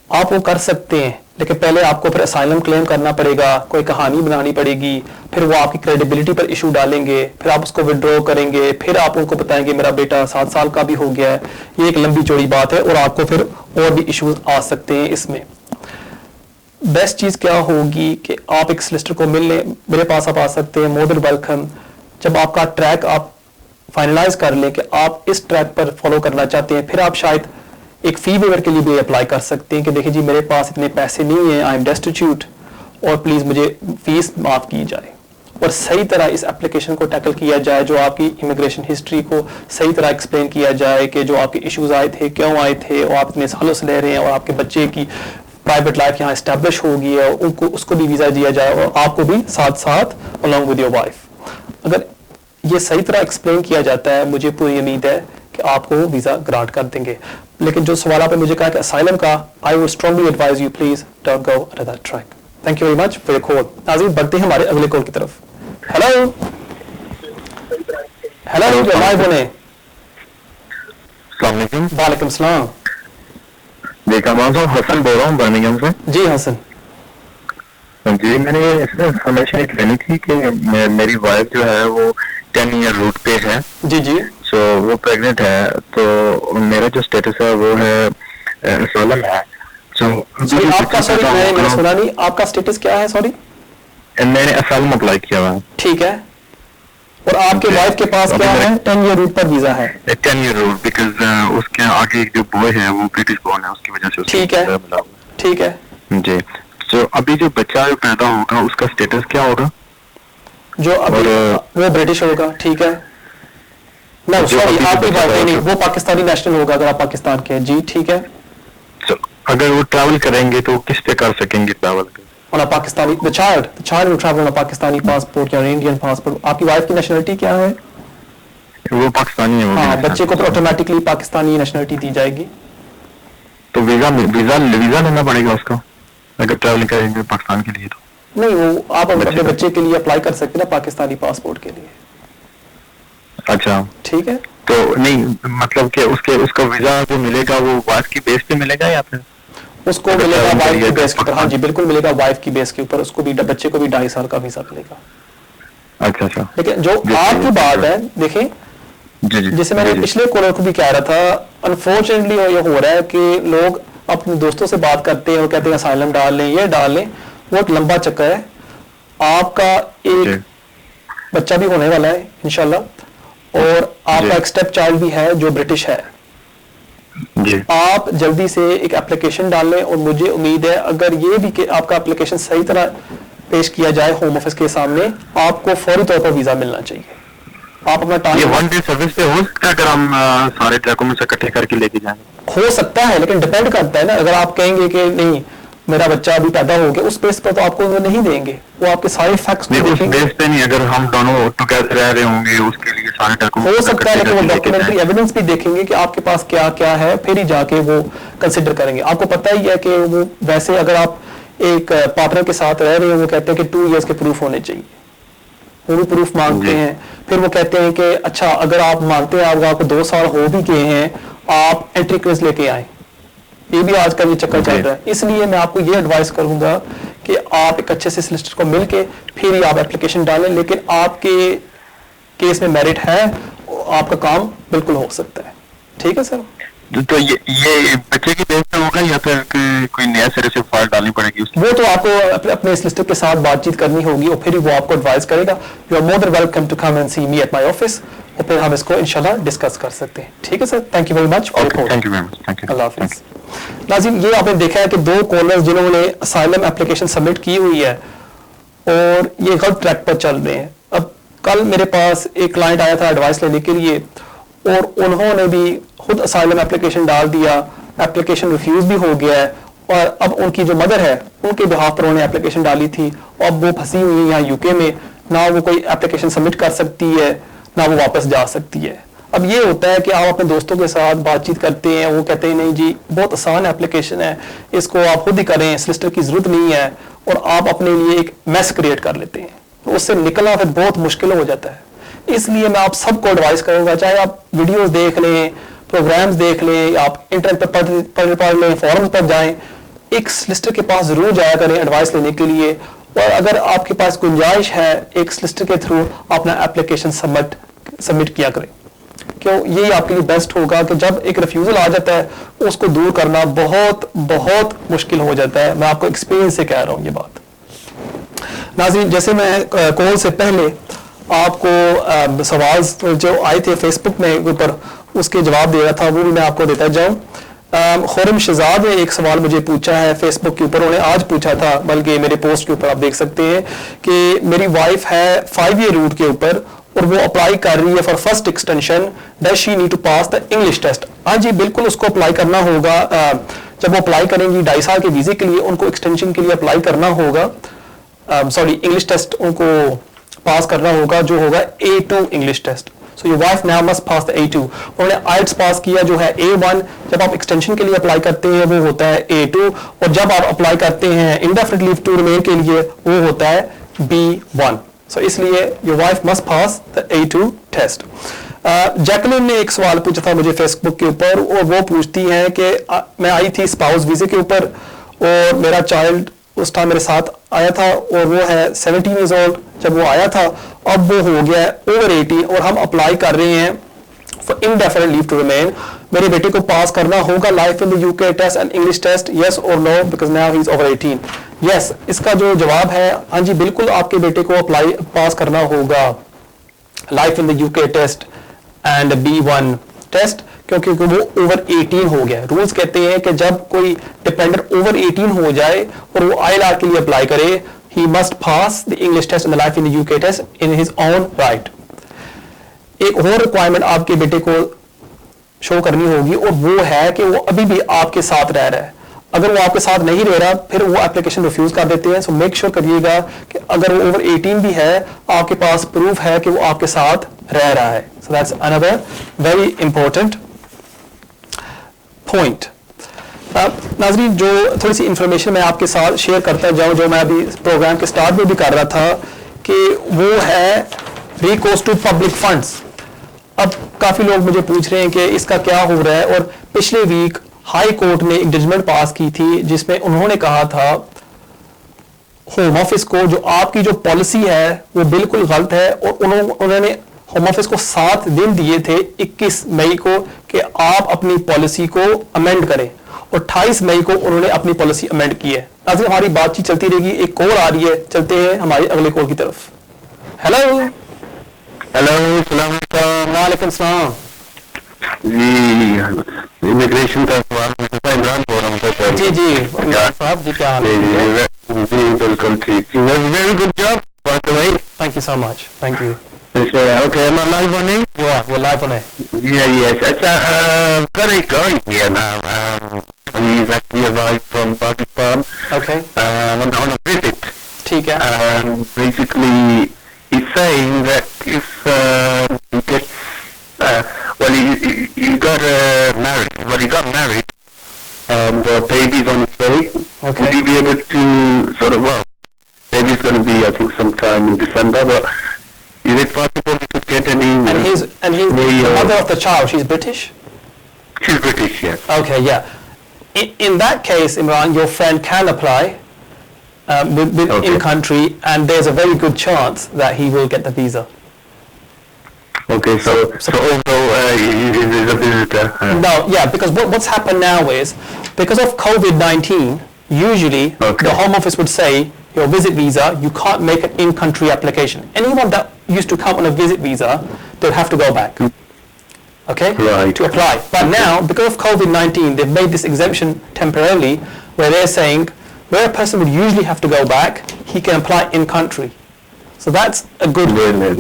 آپ وہ کر سکتے ہیں لیکن پہلے آپ کو پھر اسائلم کلیم کرنا پڑے گا, کوئی کہانی بنانی پڑے گی, پھر وہ آپ کی کریڈیبلٹی پر ایشو ڈالیں گے, پھر آپ اس کو ودرو کریں گے, پھر آپ ان کو بتائیں گے میرا بیٹا 7 سال کا بھی ہو گیا ہے. یہ ایک لمبی چوڑی بات ہے اور آپ کو پھر اور بھی ایشوز آ سکتے ہیں. اس میں بیسٹ چیز کیا ہوگی کہ آپ ایک سلسٹر کو مل لیں, میرے پاس آپ آ سکتے ہیں, مور دین ویلکم. جب آپ کا ٹریک آپ فائنلائز کر لیں کہ آپ اس ٹریک پر فالو کرنا چاہتے ہیں, پھر آپ شاید ایک فی ویور کے لیے بھی اپلائی کر سکتے ہیں کہ دیکھیں جی میرے پاس اتنے پیسے نہیں ہیں, آئی ایم ڈیسٹیٹیوٹ, اور پلیز مجھے فیس معاف کی جائے. اور صحیح طرح اس اپلیکیشن کو ٹیکل کیا جائے, جو آپ کی امیگریشن ہسٹری کو صحیح طرح ایکسپلین کیا جائے کہ جو آپ کے ایشوز آئے تھے, کیوں آئے تھے, اور آپ اتنے سالوں سے لے رہے ہیں, اور آپ کے بچے کی پرائیویٹ لائف یہاں اسٹیبلش ہو گئی ہے, ان کو اس کو بھی ویزا دیا جائے اور آپ کو بھی ساتھ ساتھ along with your wife. اگر یہ صحیح طرح ایکسپلین کیا جاتا ہے مجھے پوری امید ہے کہ آپ کو ویزا گرانٹ کر دیں گے. لیکن جو سوال آپ نے مجھے کہا کہ اسائلم کا, I would strongly advise you please don't go under that track. Thank you very much for your call. ناظرین بڑھتے ہیں ہمارے اگلے کال کی طرف. ہیلو ہیلو لائیو ہونے. السلام علیکم. وعلیکم السلام. جی کمال صاحب, حسن بول رہا ہوں برمنگھم سے. جی حسن. جی میں نے انفارمیشن ایک لینی تھی کہ میری وائف جو ہے وہ 10 ایئر روٹ پہ ہے. جی جی. سو وہ پریگنٹ ہے, تو میرا جو اسٹیٹس ہے وہ ہے اسائلم ہے. سوری آپ کا, سوری میں نے سنا نہیں, آپ کا اسٹیٹس کیا ہے؟ سوری میں نے اسائلم اپلائی کیا ہوا ہے. ٹھیک ہے. اور آپ کے وائف کے پاس کیا ہے؟ 10 ایئر روٹ پر ویزا ہے. 10 ایئر روٹ بیکاز اس کے آگے جو بوائے ہے وہ برٹش بورن ہے, اس کی وجہ سے. ٹھیک ہے ٹھیک ہے. جی. سو ابھی جو بچہ پیدا ہوگا اس کا اسٹیٹس کیا ہوگا؟ جو ابھی وہ برٹش ہوگا. ٹھیک ہے. نہ سوری آپ کی بات نہیں, وہ پاکستانی نیشنل ہوگا اگر آپ پاکستان کے. جی ٹھیک ہے. اگر وہ ٹریول کریں گے تو کس پہ کر سکیں گے travel? on a Pakistani, the child will travel on a Pakistani passport یا Indian passport. آپ کی وائف کی نیشنلٹی کیا ہے؟ وہ پاکستانی ہے. ہاں, بچے کو آٹومیٹکلی پاکستانی نیشنلٹی دی جائے گی. تو ویزا لینا پڑے گا اس کا اگر ٹریول کریں گے پاکستان کے لیے؟ تو نہیں, وہ آپ اپنے بچے کے لیے اپلائی کر سکتے ہیں نا پاکستانی پاسپورٹ کے لیے. اچھا ٹھیک ہے. تو نہیں مطلب کہ اس کا ویزا جو ملے گا وہ وائف کی بیس پہ ملے گا یا پھر اس کو ملے گا وائف کی بیس کے اوپر؟ ہاں جی بالکل ملے گا وائف کی بیس کے اوپر. اس کو بھی بچے کو بھی 2.5 سال کا ویزا ملے گا. اچھا اچھا. لیکن جو آپ کی بات ہے دیکھیں, جیسے میں نے پچھلے کالر کو بھی کہہ رہا تھا, انفارچونیٹلی یہ ہو رہا ہے کہ لوگ اپنے دوستوں سے بات کرتے ہیں, وہ کہتے ہیں اسائلم ڈال لیں, یہ ڈال لیں. وہ ایک لمبا چکر ہے. آپ کا ایک بچہ بھی ہونے والا ہے انشاءاللہ, اور آپ کا ایک اسٹیپ چائلڈ بھی ہے جو برٹش ہے. آپ جلدی سے ایک اپلیکیشن ڈال لیں, اور مجھے امید ہے اگر یہ بھی کہ آپ کا اپلیکیشن صحیح طرح پیش کیا جائے ہوم آفس کے سامنے, آپ کو فوری طور پر ویزا ملنا چاہیے. آپ اپنا ٹائم, یہ 1 ڈے سروس پہ ہو سکتا ہے اگر ہم سارے ڈاکومنٹس اکٹھے کر کے لے کے جائیں؟ ہو سکتا ہے, لیکن ڈپینڈ کرتا ہے نا. اگر آپ کہیں گے کہ نہیں میرا بچہ ابھی پیدا ہو گیا, اس بیس پر تو آپ کو وہ نہیں دیں گے. وہ آپ کے سارے فیکٹس اس بیس پہ نہیں, اگر ہم دونوں ٹوگیدر رہ رہے ہوں گے اس کے لیے سارے ڈاکومنٹ ہو سکتا ہے, لیکن وہ ڈاکومنٹری ایویڈنس بھی دیکھیں گے کہ آپ کے پاس کیا کیا ہے, پھر ہی جا کے وہ کنسیڈر کریں گے. آپ کو پتہ ہی ہے کہ وہ ویسے اگر آپ ایک پارٹنر کے ساتھ رہ رہے ہیں, وہ کہتے ہیں کہ 2 ایئرس کے پروف ہونے چاہیے, وہ بھی پروف مانگتے ہیں. پھر وہ کہتے ہیں کہ اچھا اگر آپ مانگتے ہیں آپ کو 2 سال ہو بھی گئے ہیں, آپ انٹری کلیئرنس لے کے آئیں. یہ بھی آج کل یہ چکر چل رہا ہے. اس لیے میں آپ کو یہ ایڈوائز کروں گا کہ آپ ایک اچھے سے سلسٹر کو مل کے پھر ہی آپ اپلیکیشن ڈالیں. لیکن آپ کے کیس میں میرٹ ہے, آپ کا کام بالکل ہو سکتا ہے. ٹھیک ہے سر. تو یہ بچے کی بیس پہ ہوگا یا پھر کوئی نیا سرے سے فائل ڈالنی پڑے گی؟ وہ تو آپ کو اپنے سلسٹر کے ساتھ بات چیت کرنی ہوگی, اور پھر ہی وہ آپ کو ایڈوائز کرے گا. You are more than welcome to come and see me at my office, اور پھر ہم اس کو انشاءاللہ ڈسکس کر سکتے ہیں. ٹھیک ہے sir. Thank you very much. اللہ حافظ. ناظرین یہ آپ نے دیکھا ہے کہ 2 کالرز جنہوں نے اسائلم اپلیکیشن سبمٹ کی ہوئی ہے اور یہ غلط ٹریک پر چل رہے ہیں. اب کل میرے پاس ایک کلائنٹ آیا تھا ایڈوائس لینے کے لیے, اور انہوں نے بھی خود اسائلم اپلیکیشن ڈال دیا, اپلیکیشن ریفیوز بھی ہو گیا ہے, اور اب ان کی جو مدر ہے ان کے بہاف پر انہوں نے اپلیکیشن ڈالی تھی, اور اب وہ پھنسی ہوئی ہے یہاں یو کے میں, نہ وہ کوئی اپلیکیشن سبمٹ کر سکتی ہے نہ وہ واپس جا سکتی ہے. اب یہ ہوتا ہے کہ آپ اپنے دوستوں کے ساتھ بات چیت کرتے ہیں, وہ کہتے ہیں نہیں جی بہت آسان اپلیکیشن ہے, اس کو آپ خود ہی کریں, سلسٹر کی ضرورت نہیں ہے, اور آپ اپنے لیے ایک میس کریٹ کر لیتے ہیں, تو اس سے نکلنا پھر بہت مشکل ہو جاتا ہے. اس لیے میں آپ سب کو ایڈوائز کروں گا, چاہے آپ ویڈیوز دیکھ لیں, پروگرامز دیکھ لیں, آپ انٹرنیٹ پہ پڑھ لیں, فورمز پر جائیں, ایک سلسٹر کے پاس ضرور جایا کریں ایڈوائس لینے کے لیے, اور اگر آپ کے پاس گنجائش ہے ایک سلسٹر کے تھرو اپنا اپلیکیشن سبمٹ کیا کریں, کیوں یہی آپ کے لیے بیسٹ ہوگا کہ جب ایک ریفیوزل آ جاتا ہے اس کو دور کرنا بہت بہت مشکل ہو جاتا ہے. میں آپ کو ایکسپیرینس سے کہہ رہا ہوں یہ بات. ناظرین, جیسے میں کال سے پہلے آپ کو سوال جو آئے تھے فیس بک میں اوپر اس کے جواب دے رہا تھا, وہ بھی میں آپ کو دیتا جاؤں. خورم شہزاد نے ایک سوال مجھے پوچھا ہے فیس بک کے اوپر, انہوں نے آج پوچھا تھا, بلکہ میرے پوسٹ کے اوپر آپ دیکھ سکتے ہیں کہ میری وائف ہے 5 ایئر روٹ کے اوپر اور وہ اپلائی کر رہی ہے for first extension, does she need to pass the English test. ہاں جی بالکل, اس کو اپلائی کرنا ہوگا. جب وہ اپلائی کریں گی 2.5 سال کے ویزے کے لیے, ان کو ایکسٹینشن کے لیے اپلائی کرنا ہوگا, انگلش ٹیسٹ ان کو پاس کرنا ہوگا جو ہوگا A2 English test. So your wife now must pass the A2. انہوں نے آئلٹس پاس کیا جو ہے A1. جب آپ ایکسٹینشن کے لیے اپلائی کرتے ہیں وہ ہوتا ہے A2, اور جب آپ اپلائی کرتے ہیں انڈیفینٹ لیو ٹو ریمین کے لیے وہ ہوتا ہے B1. سو اس لیے your wife must pass the A2 test. Jacqueline نے ایک سوال پوچھا تھا مجھے فیس بک کے اوپر, اور وہ پوچھتی ہیں کہ میں آئی تھی اسپاؤس ویزے کے اوپر, اور میرا چائلڈ اس ٹائم میرے ساتھ آیا تھا, اور وہ ہے 17 ایئرز اولڈ جب وہ آیا تھا, اب وہ ہو گیا ہے اوور 18, اور ہم اپلائی کر رہے ہیں for indefinite leave to remain. میرے بیٹے کو پاس کرنا ہوگا life in the U K test and English test, yes اور no, because now he is over 18. Yes, اس کا جو جواب ہے ہاں جی بالکل آپ کے بیٹے کو پاس کرنا ہوگا life in the U K test and B1 test, کیونکہ وہ اوور 18 ہو گیا. رولز کہتے ہیں کہ جب کوئی ڈپینڈنٹ اوور 18 ہو جائے اور وہ ILR کے لیے اپلائی کرے, he must pass the English test and the life in the UK test in his own right. ایک اور ریکوائرمنٹ آپ کے بیٹے کو شو کرنی ہوگی, اور وہ ہے کہ وہ ابھی بھی آپ کے ساتھ رہ رہا ہے. اگر وہ آپ کے ساتھ نہیں رہ رہا پھر وہ اپلیکیشن ریفیوز کر دیتے ہیں. سو میک شیور کریے گا کہ اگر وہ اوور 18 بھی ہے آپ کے پاس پروف ہے کہ وہ آپ کے ساتھ رہ رہا ہے. So that's another very important point. ناظرین, جو تھوڑی سی انفارمیشن میں آپ کے ساتھ شیئر کرتا جاؤں جو میں ابھی پروگرام کے سٹارٹ میں بھی کر رہا تھا, کہ وہ ہے ریکورس ٹو پبلک فنڈس. اب کافی لوگ مجھے پوچھ رہے ہیں کہ اس کا کیا ہو رہا ہے, اور پچھلے ویک ہائی کورٹ نے ایک ججمنٹ پاس کی تھی جس میں انہوں نے کہا تھا ہوم آفس کو جو آپ کی جو پالیسی ہے وہ بالکل غلط ہے, اور انہوں نے ہوم آفس کو 7 دن دیے تھے 21 مئی کو کہ آپ اپنی پالیسی کو امینڈ کریں, اور 28 مئی کو انہوں نے اپنی پالیسی امینڈ کی ہے. ناظرین, ہماری بات چیت چلتی رہے گی. ایک کال آ رہی ہے, چلتے ہیں ہمارے اگلے کال کی طرف. ہیلو السلام علیکم. وعلیکم السلام. جی امیگریشن کا سوال مجھے عمران بول رہا ہوں. جی جی عمران صاحب, جی کیا حال ہے؟ جی بالکل ٹھیک. Very good job by the way. Thank you so much. Thank you. Okay, am I live on it? We're live on it. Yeah, yes. It's very going here now. He's actually arrived from Pakistan. Okay. On a visit. ٹھیک ہے. Basically, he's saying that if he gets, he got married. Well, he got married, and baby's on its way. Okay. Would he be able to sort of, baby's going to be, I think, sometime in December, but is it possible to get any? And he's the mother of the child. She's British? She's British, yes. Okay, yeah. In that case, Imran, your friend can apply Okay. in country, and there's a very good chance that he will get the visa. Okay, so although he is a visitor. No, yeah, because what's happened now is, because of COVID-19, usually the Home Office would say, your visit visa, you can't make an in-country application. Anyone that used to come on a visit visa, they'd have to go back. Okay? Right. To apply. But now, because of COVID-19, they've made this exemption temporarily, where they're saying, where a person would usually have to go back, he can apply in-country. So that's a good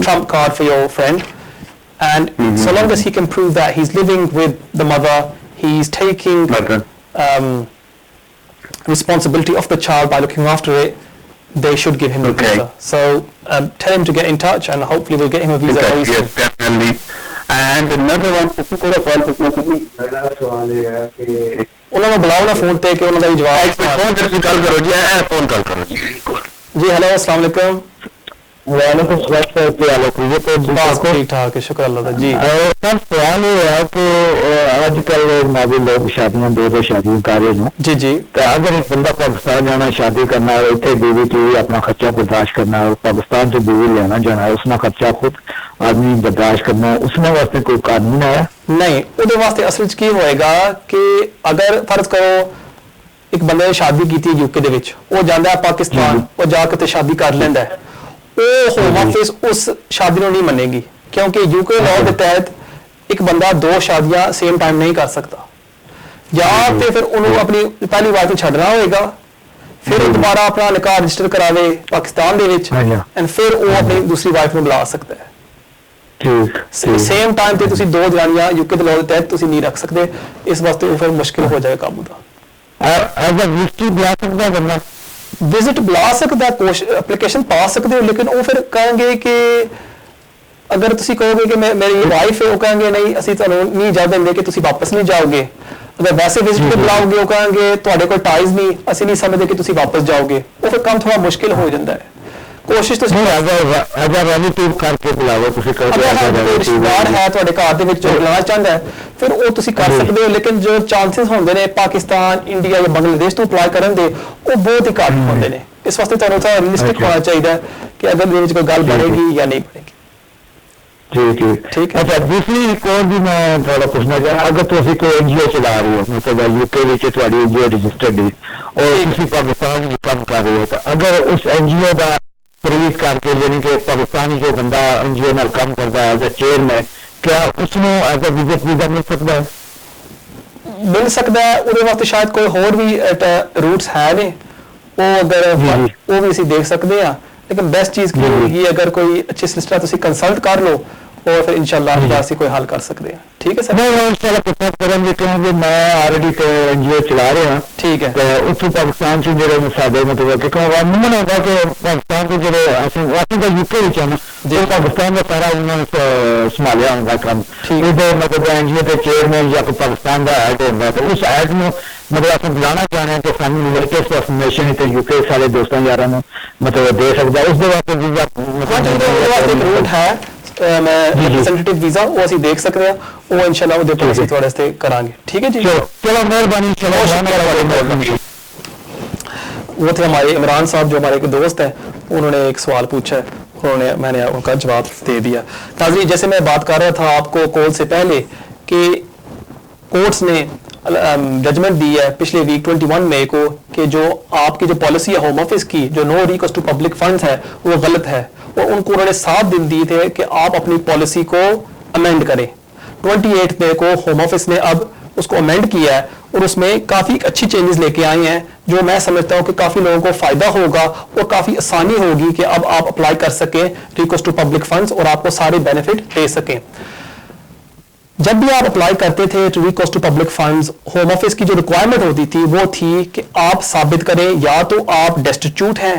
trump card for your friend. And so long as he can prove that he's living with the mother, he's taking responsibility of the child by looking after it, they should give him the visa. So tell him to get in touch, and hopefully we'll get him a visa very soon. Yes, definitely. And another one, ਉਹਨਾਂ ਨੂੰ ਬੁਲਾਓ ਨਾ phone ਤੇ ਕਿ ਉਹਨਾਂ ਦਾ ਵੀ ਜਵਾਬ phone کرو جی phone call کرو جی جی ہیلو السلام علیکم وعلیکم السلام بس ٹھیک ٹھاک ہے شکر اللہ کا جی سر سوال یہ ہے کہ آج کل نابی لوگ شادیاں دو شادیاں کر رہے ہیں جی جی تو اگر ایک بندہ پاکستان جانا شادی کرنا ہے اتنے بیوی کی اپنا خرچہ برداشت کرنا ہے پاکستان سے بیوی لینا جانا ہے اس میں خرچہ خود آدمی برداشت کرنا ہے اس میں واسطے کوئی قانون آیا نہیں وہ واسطے اصل کی ہوئے گا کہ اگر فرض کرو ایک بندے نے شادی کی تھی یو کے دے وچ وہ جانا ہے پاکستان وہ جا کے شادی کر لینا ہے وہ ہوم آفس اس شادی کو نہیں منے گی کیونکہ یو کے لاء کے تحت ایک بندہ دو شادیاں سیم ٹائم نہیں کر سکتا یا پھر انہوں اپنی پہلی وائف کو چھڈنا ہوئے گا پھر دوبارہ اپنا نکاح رجسٹر کراوے پاکستان دے وچ اینڈ پھر وہ اپنی دوسری وائف کو بلا سکتا ہے سیم ٹائم تے تسی دو جنانیاں یو کے لاء کے تحت تسی نہیں رکھ سکتے اس واسطے پھر مشکل ہو جائے قابو دا وزٹ بلا سکتا اپلیکیشن پا سکتے ہو لیکن وہ پھر کہیں گے کہ اگر تسی کہو گے کہ میری وائف ہے وہ کہیں گے نہیں اسی تانوں نہیں اجازت دیں کہ تسی واپس نہیں جاؤ گے اگر ویسے وزٹ پہ بلاؤ گے وہ کہیں گے تواڈے کوئی ٹائز نہیں اسی نہیں سمجھتے کہ تسی واپس جاؤ گے وہ پھر کام تھوڑا مشکل ہو جاتا ہے کوشش تو اگر ریلیٹیو کر کے بلاؤ تسی رشتہ دار ہے تواڈے گھر دے وچ جو بلانا چاہندا ہے پھر وہ تسی کر سکتے ہو لیکن جو چانسز ہوندے نے پاکستان انڈیا یا بنگلہ دیش تو اپلائی کرن دے وہ بہت ہی گھٹ ہوندے نے اس واسطے تانوں تھوڑا ریئلسٹک ہونا چاہیے کہ اگر دے وچ کوئی گل بنے گی یا نہیں بنے گی ٹھیک ہے اچھا دوسری ایک اور بھی میں تھوڑا پوچھنا چاہتا اگر تسی کوئی این جی او چلا رہے ہو مطلب یو کے وچ تہاڈی این جی او رجسٹرڈ ہے اور تسی پاکستان وچ کام کر رہے ہو تو اگر اس این جی او دا پرویز کر کے یعنی کہ پاکستانی جو بندہ این جی او نال کام کرتا ہے ایز اے چیئرمین کیا اس کو ایز اے وزٹ ویزا مل سکتا ہے مل سکتا ہے وہ واسطے شاید کوئی اور بھی روٹس ہے نے وہ اگر وہ بھی اسی دیکھ سکتے ہیں لیکن بیسٹ چیز کی ہوگی اگر کوئی اچھی سلسلہ تسی کنسلٹ کر لو اور پھر انشاءاللہ اللہ سے کوئی حل کر سکتے ہیں ٹھیک ہے سر میں انشاءاللہ کوشش کروں گی کہ میں آلریڈی تو این جی او چلا رہا ہوں ٹھیک ہے تو اتوں پاکستان سے جڑے مساعدے مطلب کہ عموماً ہوگا کہ پاکستان کے جڑے اصل تو یو کے وچ ہیں جو پاکستان کا سارا انہوں نے سنبھالیا ہوگا کام ادھر مطلب این جی او کے چیئرمین یا کوئی پاکستان کا ایڈ ہوگا تو اس ایڈ میں مطلب آپ بلانا چاہ رہے ہیں کہ سانو لیٹسٹ انفارمیشن تو یو کے سارے دوستوں یاراں نوں مطلب دے سکتا ہے اس دے واسطے ویزا روٹ ہے میں ریپرزینٹیٹیو ویزا وہ اسی دیکھ سکتے ہیں وہ انشاءاللہ وہ دے پاسی تھوڑے واسطے کران گے ٹھیک ہے جی چلو مہربانی وہ تھے ہمارے عمران صاحب جو ہمارے ایک دوست ہیں انہوں نے ایک سوال پوچھا ہے میں نے ان کا جواب دے دیا ناظرین جیسے میں بات کر رہا تھا آپ کو کال سے پہلے کہ کورٹس نے ججمنٹ دی ہے پچھلے ویک 21 مئی کو کہ جو آپ کی جو پالیسی ہے ہوم آفس کی جو نو ریکویسٹ ٹو پبلک فنڈز ہے وہ غلط ہے اور ان کو انہوں نے 7 دن دیے تھے کہ آپ اپنی پالیسی کو امینڈ کریں 28 مئی کو ہوم آفس نے اب اس کو امینڈ کیا ہے اور اس میں کافی اچھی چینجز لے کے آئی ہیں جو میں سمجھتا ہوں کہ کافی لوگوں کو فائدہ ہوگا اور کافی آسانی ہوگی کہ اب آپ اپلائی کر سکیں ریکویسٹ ٹو پبلک فنڈز اور آپ کو سارے بینیفٹ لے سکیں جب بھی آپ اپلائی کرتے تھے request to public funds home office کی جو ریکوائرمنٹ ہوتی تھی وہ تھی کہ آپ ثابت کریں یا تو آپ ڈیسٹیٹیوٹ ہیں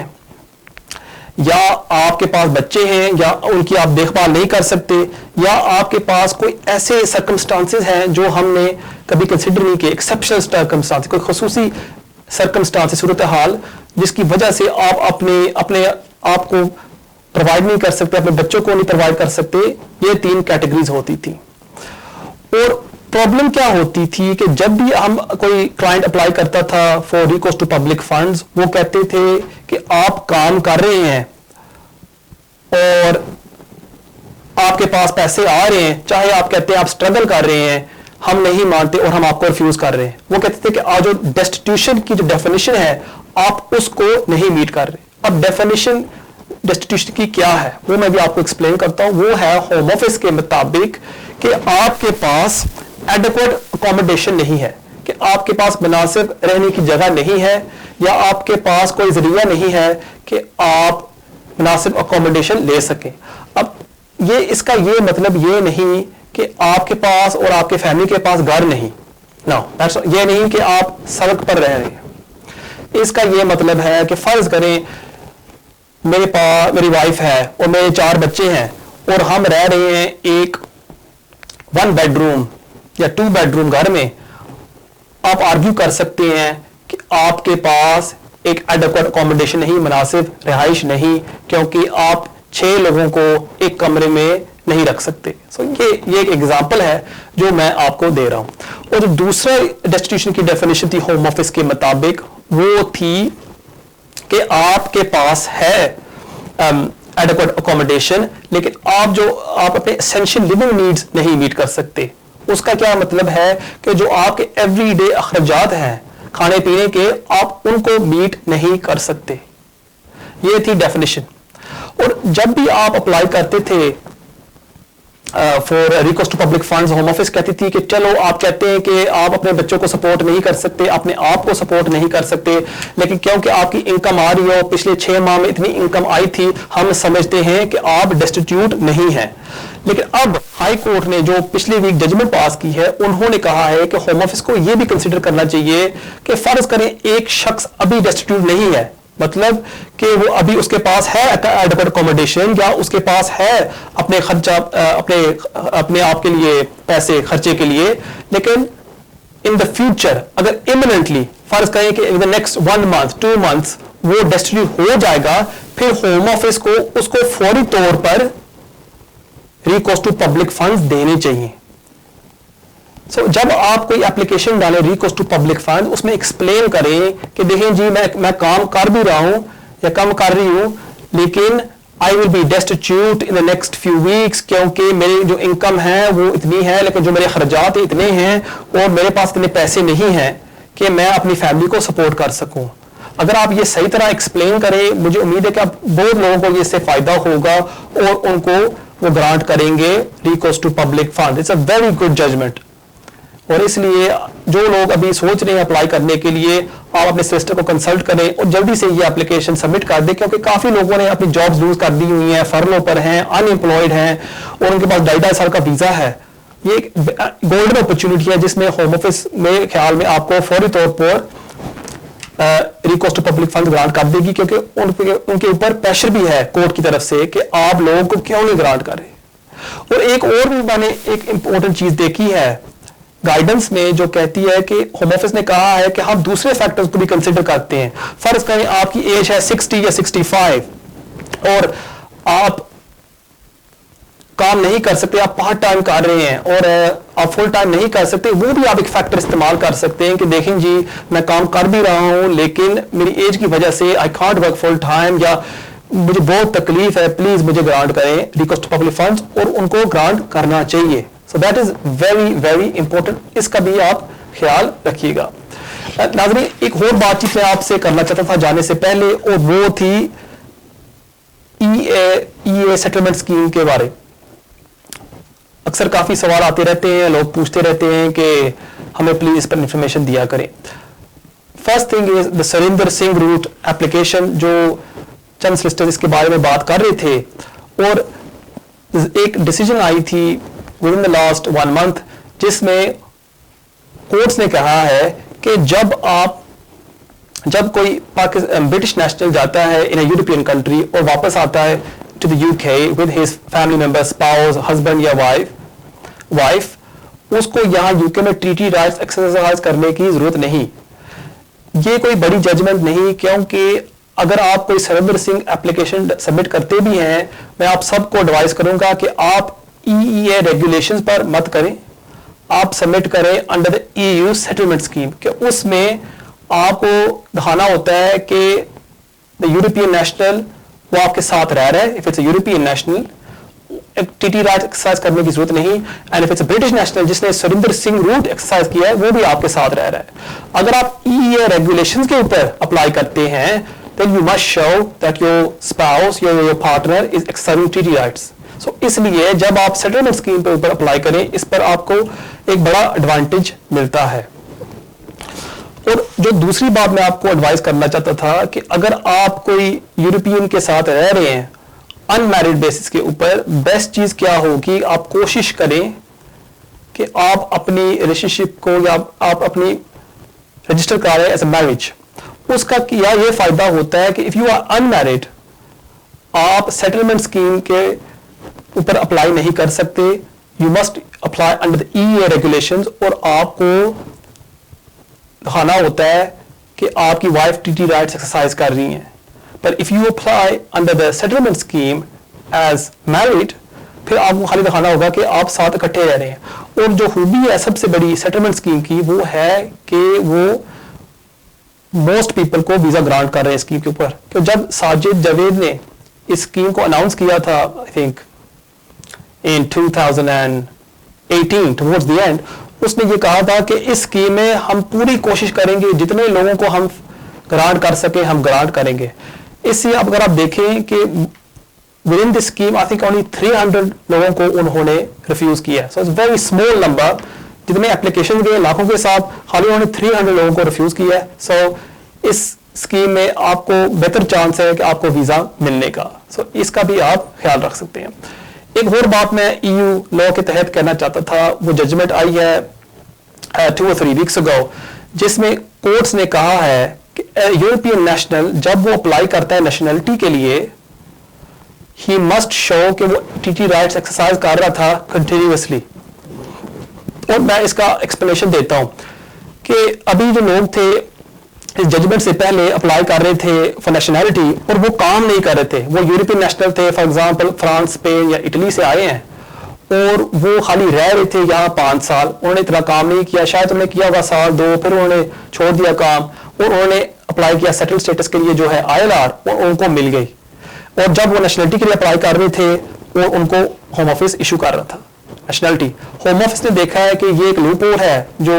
یا آپ کے پاس بچے ہیں یا ان کی آپ دیکھ بھال نہیں کر سکتے یا آپ کے پاس کوئی ایسے سرکمسٹانسز ہیں جو ہم نے کبھی کنسیڈر نہیں کیے ایکسیپشنل سرکمسٹانس کوئی خصوصی سرکمسٹانس صورتحال جس کی وجہ سے آپ اپنے آپ کو پرووائڈ نہیں کر سکتے اپنے بچوں کو نہیں پرووائڈ کر سکتے یہ 3 کیٹیگریز ہوتی تھی اور پرابلم کیا ہوتی تھی کہ جب بھی ہم کوئی کلائنٹ اپلائی کرتا تھا for request to public funds وہ کہتے تھے کہ آپ کام کر رہے ہیں اور آپ کے پاس پیسے آ رہے ہیں چاہے آپ کہتے ہیں آپ اسٹرگل کر رہے ہیں ہم نہیں مانتے اور ہم آپ کو ریفیوز کر رہے ہیں وہ کہتے تھے کہ آج جو ڈیسٹیٹیوشن کی جو ڈیفینیشن ہے آپ اس کو نہیں میٹ کر رہے اب ڈیفینیشن ڈیسٹیٹیوشن کی کیا ہے وہ میں بھی آپ کو ایکسپلین کرتا ہوں وہ ہے ہوم آفس کے مطابق کہ آپ کے پاس ایڈیکویٹ اکوموڈیشن نہیں ہے کہ آپ کے پاس مناسب رہنے کی جگہ نہیں ہے یا آپ کے پاس کوئی ذریعہ نہیں ہے کہ آپ مناسب اکوموڈیشن لے سکیں. اب اس کا یہ مطلب یہ نہیں کہ آپ کے پاس اور آپ کے فیملی کے پاس گھر نہیں, یہ نہیں کہ آپ سڑک پر رہ رہے ہیں. اس کا یہ مطلب ہے کہ فرض کریں میری وائف ہے اور میرے 4 بچے ہیں اور ہم رہ رہے ہیں ایک 1 بیڈ روم یا 2 بیڈ روم گھر میں. آپ آرگیو کر سکتے ہیں کہ آپ کے پاس ایک ایڈیکویٹ اکوموڈیشن نہیں, مناسب رہائش نہیں, کیونکہ آپ 6 لوگوں کو ایک کمرے میں نہیں رکھ سکتے. یہ ایک ایگزامپل ہے جو میں آپ کو دے رہا ہوں. اور جو دوسرا ڈیسٹیٹیوشن کی ڈیفینیشن تھی ہوم آفس کے مطابق, وہ تھی کہ آپ کے پاس ہے ایڈیکویٹ اکوموڈیشن, لیکن آپ اپنے اسینشیل لیونگ نیڈز نہیں میٹ کر سکتے. اس کا کیا مطلب ہے کہ جو آپ کے ایوری ڈے اخراجات ہیں کھانے پینے کے, آپ ان کو میٹ نہیں کر سکتے. یہ تھی ڈیفینیشن. اور جب بھی آپ اپلائی کرتے تھے for request to public funds, home office کہتی تھی کہ چلو آپ کہتے ہیں کہ آپ اپنے بچوں کو سپورٹ نہیں کر سکتے, اپنے آپ کو سپورٹ نہیں کر سکتے, لیکن کیونکہ آپ کی انکم آ رہی ہو, پچھلے 6 ماہ میں اتنی انکم آئی تھی, ہم سمجھتے ہیں کہ آپ ڈیسٹیٹیوٹ نہیں ہیں. لیکن اب ہائی کورٹ نے جو پچھلے ویک ججمنٹ پاس کی ہے, انہوں نے کہا ہے کہ ہوم آفس کو یہ بھی کنسیڈر کرنا چاہیے کہ فرض کریں ایک شخص ابھی ڈیسٹیٹیوٹ نہیں ہے, مطلب کہ وہ ابھی اس کے پاس ہے ایڈیکویٹ اکوموڈیشن یا اس کے پاس ہے اپنے خرچہ اپنے آپ کے لیے پیسے خرچے کے لیے, لیکن ان دا فیوچر اگر امیجنٹلی فرض کریں کہ ان دا نیکسٹ 1 month 2 months وہ ڈیسٹیٹیوٹ ہو جائے گا, پھر ہوم آفس کو اس کو فوری طور پر ریکویسٹ ٹو پبلک فنڈز دینے چاہیے. جب آپ کوئی اپلیکیشن ڈالیں ریکویسٹ ٹو پبلک فنڈ, اس میں ایکسپلین کریں کہ دیکھیں جی میں کام کر بھی رہا ہوں یا کام کر رہی ہوں, لیکن I will be destitute in the next few weeks, کیونکہ میری جو انکم ہے وہ اتنی ہے, لیکن جو میرے خرچات اتنے ہیں اور میرے پاس اتنے پیسے نہیں ہیں کہ میں اپنی فیملی کو سپورٹ کر سکوں. اگر آپ یہ صحیح طرح ایکسپلین کریں, مجھے امید ہے کہ آپ بہت لوگوں کو اس سے فائدہ ہوگا اور ان کو وہ گرانٹ کریں گے request to public fund. It's a very good judgement. اور اس لیے جو لوگ ابھی سوچ رہے ہیں اپلائی کرنے کے لیے, آپ اپنے سسٹر کو کنسلٹ کریں اور جلدی سے یہ اپلیکیشن سبمٹ کر دیں, کیونکہ کافی لوگوں نے اپنی جابز لوز کر دی ہوئی ہیں, فرلو پر ہیں, ان امپلائڈ ہیں اور ان کے پاس 2.5 سال کا ویزا ہے. یہ ایک گولڈن اپرچونٹی ہے جس میں ہوم آفس میرے خیال میں آپ کو فوری طور پر request to public fund grant کر دے گی, کیونکہ ان کے اوپر پریشر بھی ہے کورٹ کی طرف سے کہ آپ لوگوں کو کیوں نہیں گرانٹ کر رہے. اور ایک اور بھی میں نے ایک امپورٹنٹ چیز دیکھی ہے گائیڈنس میں, جو کہتی ہے کہ ہوم آفس نے کہا ہے کہ ہم دوسرے فیکٹرز کو بھی کنسیڈر کرتے ہیں. فرض کریں آپ کی ایج ہے 60 یا 65 اور آپ کام نہیں کر سکتے, آپ پارٹ ٹائم کر رہے ہیں اور آپ فل ٹائم نہیں کر سکتے, وہ بھی آپ ایک فیکٹر استعمال کر سکتے ہیں کہ دیکھیں جی میں کام کر بھی رہا ہوں لیکن میری ایج کی وجہ سے I can't work full time, یا مجھے بہت تکلیف ہے, پلیز مجھے گرانٹ کریں ریکویسٹ ٹو پبلک فنڈز, اور ان کو گرانٹ کرنا چاہیے. So that is very very important, اس کا بھی آپ خیال رکھیے گا. ناظرین, ایک اور بات چیت میں آپ سے کرنا چاہتا تھا جانے سے پہلے, اور وہ تھی ای اے سیٹلمنٹ اسکیم کے بارے. اکثر کافی سوال آتے رہتے ہیں, لوگ پوچھتے رہتے ہیں کہ ہمیں پلیز اس پر انفارمیشن دیا کریں. First thing is the Surinder Singh route application, جو چند سلسٹر اس کے بارے میں بات کر رہے تھے, اور ایک ڈیسیجن آئی تھی within the last 1 month جس میں کورٹس نے کہا ہے کہ جب کوئی برٹش نیشنل جاتا ہے ان اے یورپین کنٹری اور واپس آتا ہے to the UK with his family member, spouse, husband یا وائف, اس کو یہاں UK میں ٹریٹی رائٹس ایکسرسائز کرنے کی ضرورت نہیں. یہ کوئی بڑی ججمنٹ نہیں, کیونکہ اگر آپ کوئی سریندر سنگھ اپلیکیشن سبمٹ کرتے بھی ہیں, میں آپ سب کو ایڈوائز کروں گا کہ آپ EEA ریگولیشنز پر مت کریں, آپ سبمٹ کریں under the EU settlement scheme, کہ اس میں آپ کو دکھانا ہوتا ہے کہ دا یورپین نیشنل وہ آپ کے ساتھ رہ رہا ہے. If it's a European national the right exercise کرنے کی ضرورت نہیں, and if it's a British national جس نے سریندر سنگھ روٹ ایکسرسائز کیا ہے وہ بھی آپ کے ساتھ رہ رہا ہے. اگر آپ EEA ریگولیشنز کے اوپر اپلائی کرتے ہیں then you must show that your spouse, your partner is exercising treaty rights. So اس لیے جب آپ سیٹلمنٹ اسکیم کے اوپر اپلائی کریں, اس پر آپ کو ایک بڑا ایڈوانٹیج ملتا ہے. اور جو دوسری بات میں آپ کو ایڈوائز کرنا چاہتا تھا کہ اگر آپ کوئی یورپین کے ساتھ رہ رہے ہیں ان میرڈ بیسس کے اوپر، بیسٹ چیز کیا ہوگی، آپ کوشش کریں کہ آپ اپنی ریلیشن شپ کو یا آپ اپنی رجسٹر کرا رہے ہیں ایز اے میرج. اس کا کیا یہ فائدہ ہوتا ہے کہ if you are in married آپ سیٹلمنٹ اسکیم کے اوپر اپلائی نہیں کر سکتے. You must apply under the EEA regulations, اور آپ کو دکھانا ہوتا ہے کہ آپ کی وائف TT رائٹس ایکسرسائز کر رہی ہیں. پر if you apply under the settlement scheme as married, پھر آپ کو خالی دکھانا ہوگا کہ آپ ساتھ اکٹھے رہ رہے ہیں. اور جو خوبی ہے سب سے بڑی سیٹلمنٹ اسکیم کی وہ ہے کہ وہ موسٹ پیپل کو ویزا گرانٹ کر رہے ہیں اسکیم کے اوپر. کہ جب ساجد جاوید نے اس اسکیم کو اناؤنس کیا تھا I think in 2018 towards the end, اس نے یہ کہا تھا کہ اس اسکیم میں ہم پوری کوشش کریں گے جتنے لوگوں کو ہم گرانٹ کر سکیں ہم گرانٹ کریں گے. اس سے اگر آپ دیکھیں کہ within this scheme I think only 300 لوگوں کو انہوں نے ریفیوز کیا ہے. So it's very small number, جتنے اپلیکیشن گئے لاکھوں کے ساتھ خالی انہوں نے 300 لوگوں کو ریفیوز کیا ہے. سو اس اسکیم میں آپ کو بہتر چانس ہے کہ آپ کو ویزا ملنے کا. سو اس کا بھی آپ خیال رکھ سکتے ہیں. ایک اور بات میں EU لا کے تحت کہنا چاہتا تھا، وہ ججمنٹ آئی ہے 2 or 3 weeks ago، جس میں کورٹس نے کہا ہے کہ یورپین نیشنل جب وہ اپلائی کرتا ہے نیشنلٹی کے لیے ہی مسٹ شو کہ وہ TT رائٹس ایکسرسائز کر رہا تھا کنٹینیوسلی. اور میں اس کا ایکسپلینیشن دیتا ہوں کہ ابھی جو لوگ تھے اس ججمنٹ سے پہلے اپلائی کر رہے تھے فار نیشنلٹی اور وہ کام نہیں کر رہے تھے، وہ یورپین نیشنل تھے، فار ایگزامپل فرانس، اسپین یا اٹلی سے آئے ہیں اور وہ خالی رہ رہے تھے یہاں 5 سال، انہوں نے اتنا کام نہیں کیا، شاید انہوں نے کیا ہوگا 1-2 پھر انہوں نے چھوڑ دیا کام اور انہوں نے اپلائی کیا سیٹل اسٹیٹس کے لیے جو ہے ILR، اور ان کو مل گئی. اور جب وہ نیشنلٹی کے لیے اپلائی کر رہے تھے اور ان کو ہوم آفس ایشو کر رہا تھا نیشنلٹی. ہوم آفس نے دیکھا ہے کہ یہ ایک لوپ ہول ہے جو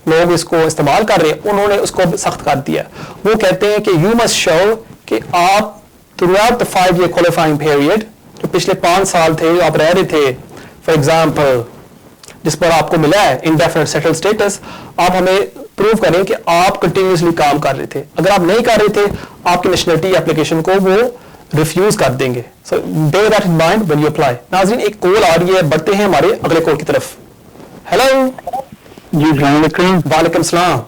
لوگ اس کو استعمال کر رہے ہیں، انہوں نے اس کو سخت کر دیا. وہ کہتے ہیں کہ یو مسٹ شو کہ آپ through out the 5 year qualifying period، جو پچھلے 5 سال تھے جو آپ رہ رہے تھے، فار ایگزامپل جس پر آپ کو ملا ہے انڈیفینٹ سیٹل اسٹیٹس، آپ ہمیں پروو کریں کہ آپ کنٹینیوسلی کام کر رہے تھے. اگر آپ نہیں کر رہے تھے آپ کی نیشنلٹی اپلیکیشن کو وہ ریفیوز کر دیں گے. So bear that in mind when you apply. ناظرین ایک کال آ رہی ہے، بڑھتے ہیں ہمارے اگلے کال کی طرف. ہیلو جی السلام علیکم. وعلیکم السلام.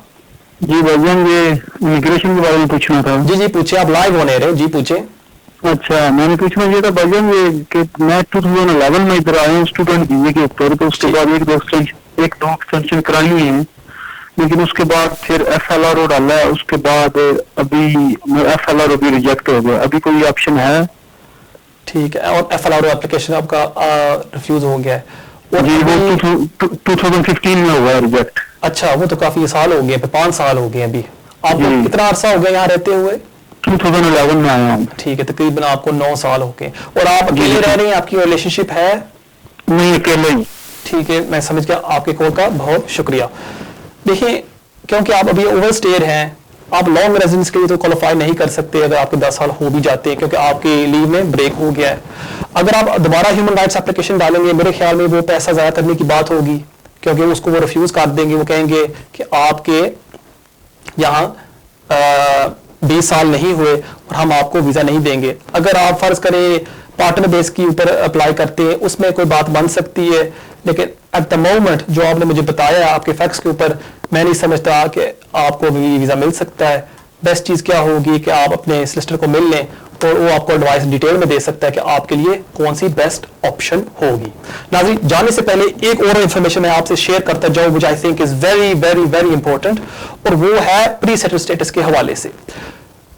جی بھائیان یہ امیگریشن کے بارے میں پوچھنا تھا. جی پوچھیں، آپ لائیو ہونے رہے. جی پوچھیں. اچھا میں نے پوچھنا یہ تھا بھائیان یہ کہ میں 2011 میں ادھر آیا ہوں اسٹوڈنٹ ویزے کے اوپر، تو اس کے بعد ایک دو ایکسٹینشن کرائی ہوئی ہیں، لیکن اس کے بعد پھر FLR ڈالا ہے، اس کے بعد ابھی FLR ابھی ریجیکٹ ہو گیا. ابھی کوئی آپشن ہے؟ ٹھیک ہے. اور FLR اپلیکیشن آپ کا ریفیوز ہو گیا ہے؟ جی وہ 2015 میں ہوا ہے ریجیکٹ. اچھا وہ تو کافی سال ہو گئے، 5 سال ہو گئے ابھی. آپ کو کتنا عرصہ ہو گیا یہاں رہتے ہوئے؟ 2011 میں آیا ہوں. ٹھیک ہے، تقریباً آپ کو 9 سال ہو گئے. اور آپ اکیلے رہ رہے ہیں؟ آپ کی ریلیشن شپ ہے؟ نہیں اکیلے ہی. ٹھیک ہے، میں سمجھ گیا. آپ کے کال کا بہت شکریہ. دیکھیں کیونکہ آپ ابھی اوور اسٹیئر ہیں، آپ لانگ ریزیڈنس کے لیے تو کوالیفائی نہیں کر سکتے اگر آپ کے 10 سال ہو بھی جاتے ہیں، کیونکہ آپ کی لیو میں بریک ہو گیا ہے. اگر آپ دوبارہ ہیومن رائٹس اپلیکیشن ڈالیں گے میرے خیال میں وہ پیسہ ضائع کرنے کی بات ہوگی، کیونکہ اس کو وہ ریفیوز کر دیں گے. وہ کہیں گے کہ آپ کے یہاں 20 سال نہیں ہوئے اور ہم آپ کو ویزا نہیں دیں گے. اگر آپ فرض کریں پارٹنر بیس کے اوپر اپلائی کرتے ہیں اس میں کوئی بات بن سکتی ہے، لیکن ایٹ دا مومنٹ جو آپ نے مجھے بتایا آپ کے فیکٹس کے اوپر میں نہیں سمجھتا کہ آپ کو ویزا مل سکتا ہے. بیسٹ چیز کیا ہوگی کہ آپ اپنے سلسٹر کو مل لیں اور وہ آپ کو ایڈوائس ڈیٹیل میں دے سکتا ہے کہ آپ کے لیے کون سی بیسٹ آپشن ہوگی. ناظرین جانے سے پہلے ایک اور انفارمیشن میں آپ سے شیئر کرتا جاؤں which I think is very very very important، اور وہ ہے پری سیٹل اسٹیٹس کے حوالے سے.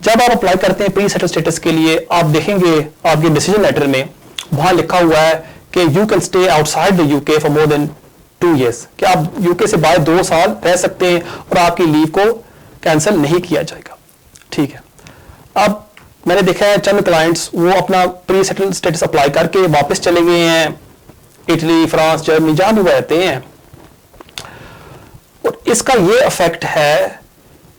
جب آپ اپلائی کرتے ہیں پری سیٹل اسٹیٹس کے لیے آپ دیکھیں گے آپ کے ڈیسیجن لیٹر میں وہاں لکھا ہوا ہے کہ you can stay outside the UK for more than 2 years، کہ آپ UK سے باہر 2 سال رہ سکتے ہیں اور آپ کی لیو کو کینسل نہیں کیا جائے گا. ٹھیک ہے. اب میں نے دیکھا ہے چند کلائنٹس وہ اپنا پری سیٹل اسٹیٹس اپلائی کر کے واپس چلے گئے ہیں اٹلی، فرانس، جرمنی، جہاں بھی وہ رہتے ہیں. اور اس کا یہ افیکٹ ہے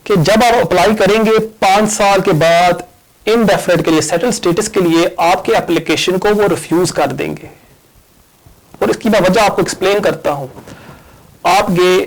کہ جب آپ اپلائی کریں گے 5 سال کے بعد انڈیفینٹ کے لیے سیٹل اسٹیٹس کے لیے آپ کے اپلیکیشن کو وہ ریفیوز کر دیں گے. اور اس کی میں وجہ آپ کو ایکسپلین کرتا ہوں. آپ گئے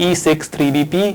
E6 3BP।